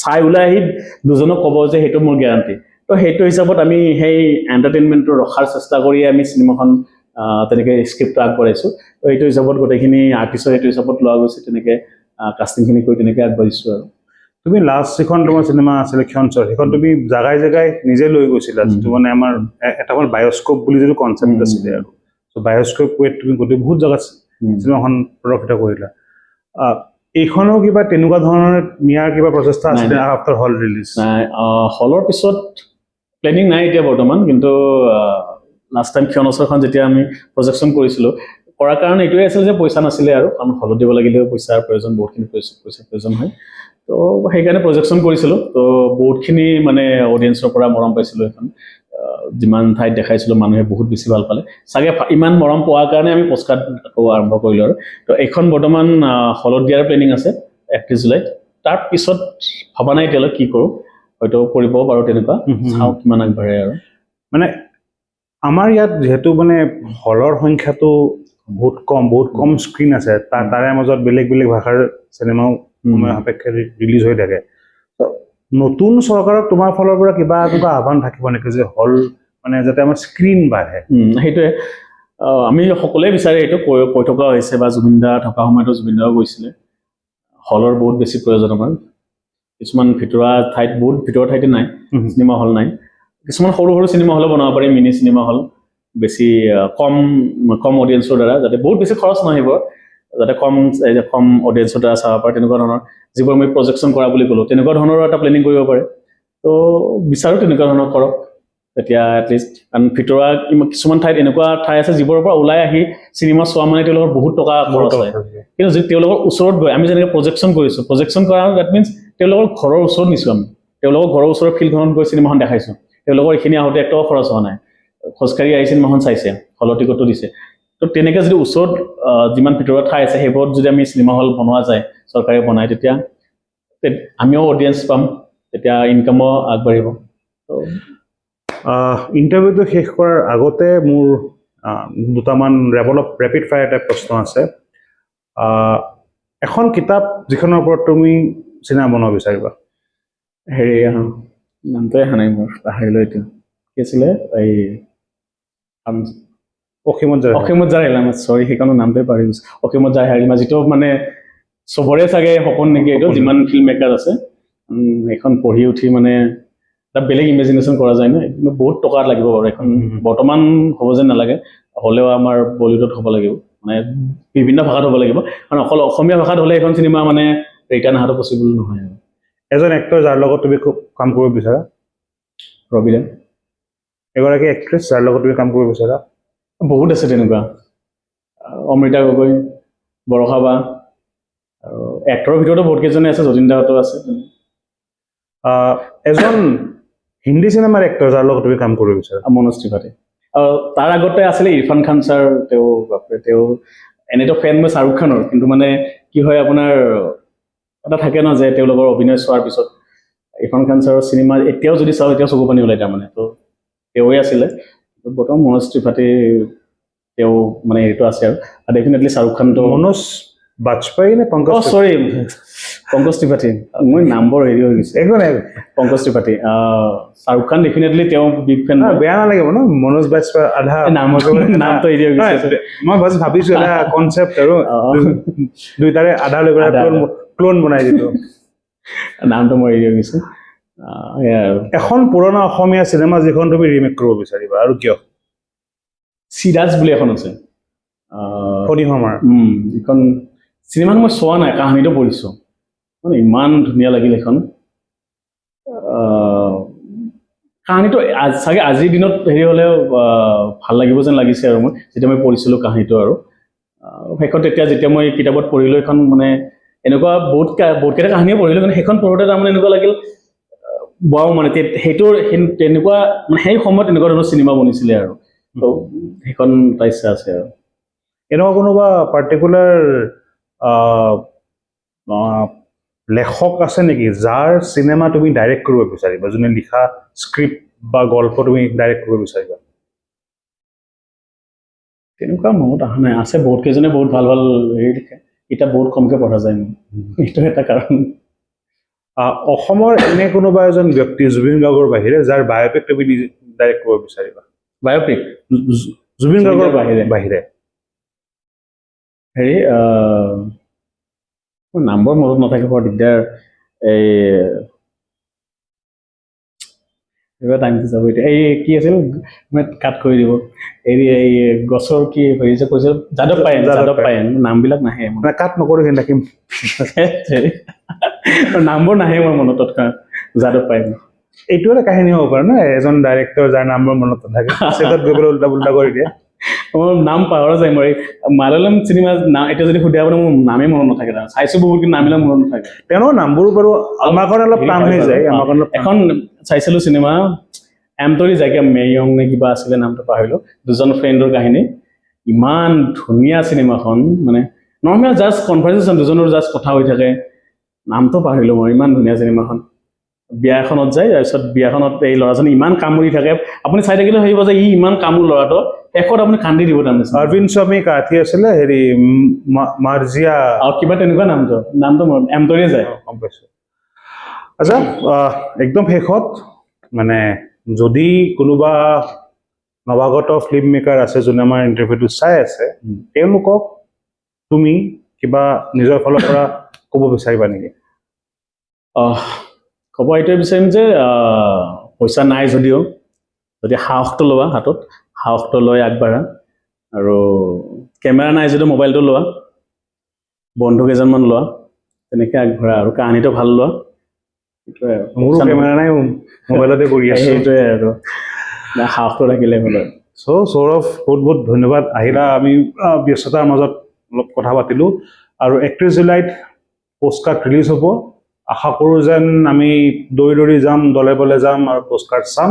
চাই ওলাই আহি দুজনক ক'ব যে সেইটো মোৰ গেৰাণ্টি। তো সেইটো হিচাপত আমি সেই এণ্টাৰটেইনমেণ্টটো ৰখাৰ চেষ্টা কৰিয়ে আমি চিনেমাখন তেনেকৈ স্ক্ৰিপ্টটো আগবঢ়াইছোঁ। তো এইটো হিচাপত গোটেইখিনি আৰ্টিষ্টৰ সেইটো হিচাপত লোৱা গৈছে, তেনেকৈ কাষ্টিংখিনি কৰি তেনেকৈ আগবাঢ়িছোঁ আৰু। তুমি লাষ্ট যিখন তোমাৰ চিনেমা আছিলে ক্ষণচৰ, সেইখন তুমি জাগাই জাগাই নিজে লৈ গৈছিলা, যিটো মানে আমাৰ এটা বায়স্কোপ বুলি যিটো কনচেপ্ট আছিলে আৰু বায়স্কোপ ৱেত তুমি গোটেই বহুত জেগাত চিনেমাখন প্ৰদৰ্শিত কৰিলা। এইখনো কিবা তেনেকুৱা ধৰণৰ নিয়াৰ কিবা প্ৰচেষ্টা আছিলে আফটাৰ হল ৰিলিজ? নাই, হলৰ পিছত প্লেনিং নাই এতিয়া বৰ্তমান, কিন্তু লাষ্ট টাইম ক্ষণচৰখন যেতিয়া আমি প্ৰজেকশ্যন কৰিছিলোঁ, কৰাৰ কাৰণ এইটোৱে আছিল যে পইচা নাছিলে আৰু, কাৰণ হলত দিব লাগিলেও পইচাৰ প্ৰয়োজন, বহুতখিনি পইচাৰ প্ৰয়োজন হয়। তো সেইকাৰণে প্ৰজেকশ্যন কৰিছিলোঁ। তো বহুতখিনি মানে অডিয়েঞ্চৰ পৰা মৰম পাইছিলোঁ এখন। যিমান ঠাইত দেখাইছিলোঁ মানুহে বহুত বেছি ভাল পালে। চাগে ইমান মৰম পোৱাৰ কাৰণে আমি পষ্টকাৰ্ড আকৌ আৰম্ভ কৰিলোঁ আৰু। তো এইখন বৰ্তমান হলত দিয়াৰ প্লেনিং আছে 31 জুলাইত। তাৰ পিছত ভবা নাই এতিয়ালৈ কি কৰোঁ, হয়তো কৰিব পাৰোঁ তেনেকুৱা, চাওঁ কিমান আগবাঢ়ে আৰু। মানে আমাৰ ইয়াত যিহেতু মানে হলৰ সংখ্যাটো বহুত কম স্ক্ৰীণ আছে, তাৰে মাজত বেলেগ বেলেগ ভাষাৰ চিনেমাও সময় সাপেক্ষে ৰিলিজ হৈ থাকে। নতুন চৰকাৰক তোমাৰ ফালৰ পৰা কিবা এনেকুৱা আহ্বান থাকিব নেকি যে হল মানে যাতে আমাৰ স্ক্ৰীণ বাঢ়ে? সেইটোৱে আমি সকলোৱে বিচাৰে, এইটো কৈ থকা হৈছে, বা জুবিনদা থকা সময়তো জুবিনদাও গৈছিলে। হলৰ বহুত বেছি প্ৰয়োজন আমাৰ। কিছুমান ভিতৰুৱা ঠাইত, বহুত ভিতৰুৱা ঠাইতে নাই চিনেমা হল নাই। কিছুমান সৰু সৰু চিনেমা হলো বনাব পাৰি, মিনি চিনেমা হল, বেছি কম অডিয়েঞ্চৰ দ্বাৰা, যাতে বহুত বেছি খৰচ নাহিব, যাতে কম অডিয়েঞ্চৰ দ্বাৰা চাব পাৰে, তেনেকুৱা ধৰণৰ যিবোৰ আমি প্ৰজেকশ্যন কৰা বুলি ক'লোঁ, তেনেকুৱা ধৰণৰো এটা প্লেনিং কৰিব পাৰে। তো বিচাৰোঁ তেনেকুৱা ধৰণৰ কৰক তেতিয়া এটলিষ্ট, কাৰণ ভিতৰুৱা কিছুমান ঠাইত এনেকুৱা ঠাই আছে যিবোৰৰ পৰা ওলাই আহি চিনেমা চোৱা মানে তেওঁলোকৰ বহুত টকা খৰচ হয়। কিন্তু তেওঁলোকৰ ওচৰত গৈ আমি যেনেকৈ প্ৰজেকশ্যন কৰিছোঁ, প্ৰজেকশ্যন কৰা ডেট মিনছ তেওঁলোকৰ ঘৰৰ ওচৰত নিছোঁ আমি, তেওঁলোকৰ ঘৰৰ ওচৰৰ ফিল্ডখনত গৈ চিনেমাখন দেখাইছোঁ। তেওঁলোকৰ এইখিনি আহোঁতে এক টকা খৰচ হোৱা নাই, খোজকাঢ়ি আহি চিনেমাখন চাইছে, হলৰ টিকটো দিছে। তো তেনেকৈ যদি ওচৰত যিমান ভিতৰুৱা ঠাই আছে সেইবোৰত যদি আমি চিনেমা হল বনোৱা যায়, চৰকাৰে বনায়, তেতিয়া আমিও অডিয়েঞ্চ পাম, তেতিয়া ইনকামো আগবাঢ়িব। তো ইণ্টাৰভিউটো শেষ কৰাৰ আগতে মোৰ দুটামান ৰেপিড ফায়াৰ টাইপ প্ৰশ্ন আছে। এখন কিতাপ যিখনৰ ওপৰত তুমি চিনেমা বনাব বিচাৰিবা? হেৰি নামটোৱে অহা নাই মোৰ, পাহৰিলোঁ এইটো, কি আছিলে, এই অসীমত যাৰ হেৰাল, চৰি সেইখনৰ নামটোৱে পাহৰি গৈছোঁ। অসীমত যাৰ হেৰাল সীমা, যিটো মানে চবৰে চাগে সপোন নেকি এইটো, যিমান ফিল্ম মেকাৰ আছে। এইখন পঢ়ি উঠি মানে এটা বেলেগ ইমেজিনেশ্যন কৰা যায় ন, কিন্তু বহুত টকা লাগিব বাৰু এখন। বৰ্তমান হ'ব যেন নালাগে, হ'লেও আমাৰ বলিউডত হ'ব লাগিব, মানে বিভিন্ন ভাষাত হ'ব লাগিব, কাৰণ অকল অসমীয়া ভাষাত হ'লে এখন চিনেমা মানে ৰিটাৰ্ণ অহাটো পচিবল নহয় আৰু। এজন এক্টৰ যাৰ লগত তুমি খুব কাম কৰিব বিচাৰা? ৰবিদা। এগৰাকী এক্ট্ৰেছ যাৰ লগত তুমি কাম কৰিব বিচাৰা? বহুত আছে তেনেকুৱা, অমৃতা গগৈ, বৰষা বা, আৰু এক্টৰৰ ভিতৰতো বহুত কেইজনে আছে, যতীন দাহঁতো আছে। এজন হিন্দী চিনেমাৰ এক্টৰ যাৰ লগত তুমি কাম কৰিব বিচাৰা? মনোজ ত্ৰিপাঠী। আৰু তাৰ আগতে আছিলে ইৰফান খান ছাৰ। তেওঁ এনেতো ফেন মই শ্বাহৰুখ খানৰ, কিন্তু মানে কি হয় আপোনাৰ এটা থাকে ন যে তেওঁলোকৰ অভিনয় চোৱাৰ পিছত ইৰফান খান ছাৰৰ চিনেমা এতিয়াও যদি চাওঁ এতিয়াও চকু পানী ওলাই তাৰমানে। তো তেওঁৱে আছিলে। বৰ্তমান মনোজ ত্ৰিপাঠী তেওঁ মানে এইটো আছে আৰু ডেফিনেটলি শ্বাহৰুখ খানটো। মনোজ বাজপেয়ী নে পংকজ? চৰি, পংকজ ত্ৰিপাঠী, মই নামবোৰ হেৰি হৈ গৈছে। একো নাই, পংকজ ত্ৰিপাঠী। শ্বাহৰুখ খান ডেফিনেটলি তেওঁ বিগ ফেন। বেয়া নালাগিব ন, মনোজ বাজপেয়ী আধা নামটো হেৰি হৈ গৈছে। মই ভাবিছো এটা কনচেপ্ট আৰু দুইটাৰে আধা লৈ পেলাই ক্লোন বনাই দিলো। নামটো মই হেৰি হৈ গৈছে। এখন পুৰণা অসমীয়া চিনেমা যিখন তুমি ৰিমেক কৰিব বিচাৰিবা, আৰু কিয়? চিৰাজ বুলি এখন আছে, ফণী শৰ্মাৰ। এইখন চিনেমাখন মই চোৱা নাই, কাহিনীটো পঢ়িছোঁ, মানে ইমান ধুনীয়া লাগিল সেইখন। কাহিনীটো চাগে আজিৰ দিনত হেৰি হ'লেও ভাল লাগিব যেন লাগিছে আৰু মই যেতিয়া মই পঢ়িছিলোঁ কাহিনীটো। আৰু সেইখন যেতিয়া মই কিতাপত পঢ়িলোঁ, এইখন মানে এনেকুৱা বহুত কেইটা কাহিনীও পঢ়িলোঁ, কিন্তু সেইখন পঢ়োঁতে তাৰমানে এনেকুৱা লাগিল ৱাও, মানে তেনেকুৱা মানে সেই সময়ত তেনেকুৱা ধৰণৰ চিনেমা বনিছিলে আৰু। তো সেইখন এটা ইচ্ছা আছে আৰু। এনেকুৱা কোনোবা পাৰ্টিকুলাৰ লেখক আছে নেকি যাৰ চিনেমা তুমি ডাইৰেক্ট কৰিব বিচাৰিবা, যোনে লিখা স্ক্ৰিপ্ট বা গল্প তুমি ডাইৰেক্ট কৰিব বিচাৰিবা? তেনেকুৱা মনত অহা নাই। আছে বহুত কেইজনে বহুত ভাল ভাল হেৰি লিখে, কিতাপ বহুত কমকে পঢ়া যায় মোৰ, এইটো এটা কাৰণ। অসমৰ এনে কোনোবা এজন ব্যক্তি জুবিন গাৰ্গৰ বাহিৰে যাৰ বায়'পিক তুমি ডাইৰেক্ট কৰিব বিচাৰিবা? বায়'পিক জুবিন গাৰ্গৰ বাহিৰে বাহিৰে হেৰি মোৰ নামবোৰ মনত নাথাকে, বৰ দিগদাৰ। এই এইবাৰ টাইমটো যাব এতিয়া। এই কি আছিল, কাট কৰি দিব। এই গছৰ কি হেৰি যে কৈছিল, যাদৱ পায়েং। নামবিলাক নাহে মনত। মানে কাট নকৰো কিন্তু ৰাখিম। নামবোৰ নাহে মোৰ মনত তৎক্ষণাত। যাদৱ পায়েং। এইটো এটা কাহিনী হ'ব পাৰে ন, এজন ডাইৰেক্টৰ যাৰ নামবোৰ মনত নাথাকে, চেটত গৈ পেলাই উল্টা পুল্টা কৰি দিয়ে। মোৰ নাম পাহৰা যায়। মই মালায়ালম চিনেমা নাম এতিয়া যদি সুধে আপোনাৰ মোৰ নামেই মনত নাথাকে। চাইছো বহুত, কিন্তু নামবিলাক মনত নাথাকে। তেওঁৰ নামবোৰ বাৰু আমাৰ কাৰণে অলপ টান হৈ যায়। আমাৰ কাৰণে এখন চাইছিলো চিনেমা, এমটৰি যায়, মেয়ং নে কিবা আছিলে, নামটো পাহৰিলো। দুজন ফ্ৰেণ্ডৰ কাহিনী, ইমান ধুনীয়া চিনেমাখন। মানে নৰ্মেল জাষ্ট কনভাৰ্চেশ্যন, দুজনৰ জাষ্ট কথা হৈ থাকে। নামটো পাহৰিলো মই, ইমান ধুনীয়া চিনেমাখন। বিয়া এখনত যায়, তাৰপিছত বিয়াখনত এই ল'ৰাজনে ইমান কামুৰি থাকে, আপুনি চাই থাকিলে ভাবিব যে ই ইমান কামোৰ ল'ৰাটো, শেষত আপুনি কান্দি দিব তাৰমানে। অৰবিন্দ স্বামী কাঠি আছিলে, হেৰি মাৰ্জিয়া আৰু কিবা তেনেকুৱা নামটো মোৰ এমটৰিয়ে যায়। গম পাইছো। আচ্ছা, একদম শেষত মানে যদি কোনোবা নৱাগত ফিল্ম মেকাৰ আছে যোনে আমাৰ ইণ্টাৰভিউটো চাই আছে, তেওঁলোকক তুমি কিবা নিজৰ ফালৰ পৰা ক'ব বিচাৰিবা নেকি? ক'ব এইটোৱে বিচাৰিম যে পইচা নাই যদিও, যদি সাহসটো লোৱা হাতত, সাহসটো লৈ আগবাঢ়া। আৰু কেমেৰা নাই যদিও মোবাইলটো লোৱা, বন্ধু কেইজনমান লোৱা, তেনেকৈ আগবাঢ়া আৰু কাহিনীটো ভাল লোৱা। সেইটোৱে আৰু। মোৰো কেমেৰা নাই, মোবাইলতে কৰি আছো। সেইটোৱে আৰু, সাহসটো থাকিলে হ'ল। সৌৰভ, বহুত বহুত ধন্যবাদ আহিলা। আমি ব্যস্ততাৰ মাজত অলপ কথা পাতিলো। আৰু 31 জুলাইত পোষ্টকাৰ্ড ৰিলিজ হ'ব। আশা কৰোঁ যেন আমি দৌৰি যাম, দলে বলে যাম আৰু পোষ্টকাৰ্ড চাম।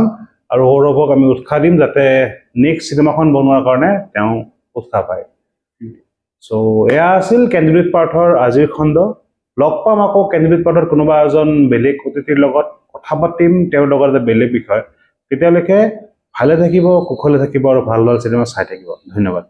আৰু সৌৰভক আমি উৎসাহ দিম যাতে নেক্সট চিনেমাখন বনোৱাৰ কাৰণে তেওঁ উৎসাহ পায়। এয়া আছিল কেণ্ডিডেট পাৰ্থৰ আজিৰ খণ্ড। লগ পাম আকৌ কেণ্ডিডেট পাৰ্থৰ কোনোবা এজন বেলেগ অতিথিৰ লগত, কথা পাতিম তেওঁৰ লগত এটা বেলেগ বিষয়। তেতিয়ালৈকে ভালে থাকিব, কুশলে থাকিব আৰু ভাল ভাল চিনেমা চাই থাকিব। ধন্যবাদ।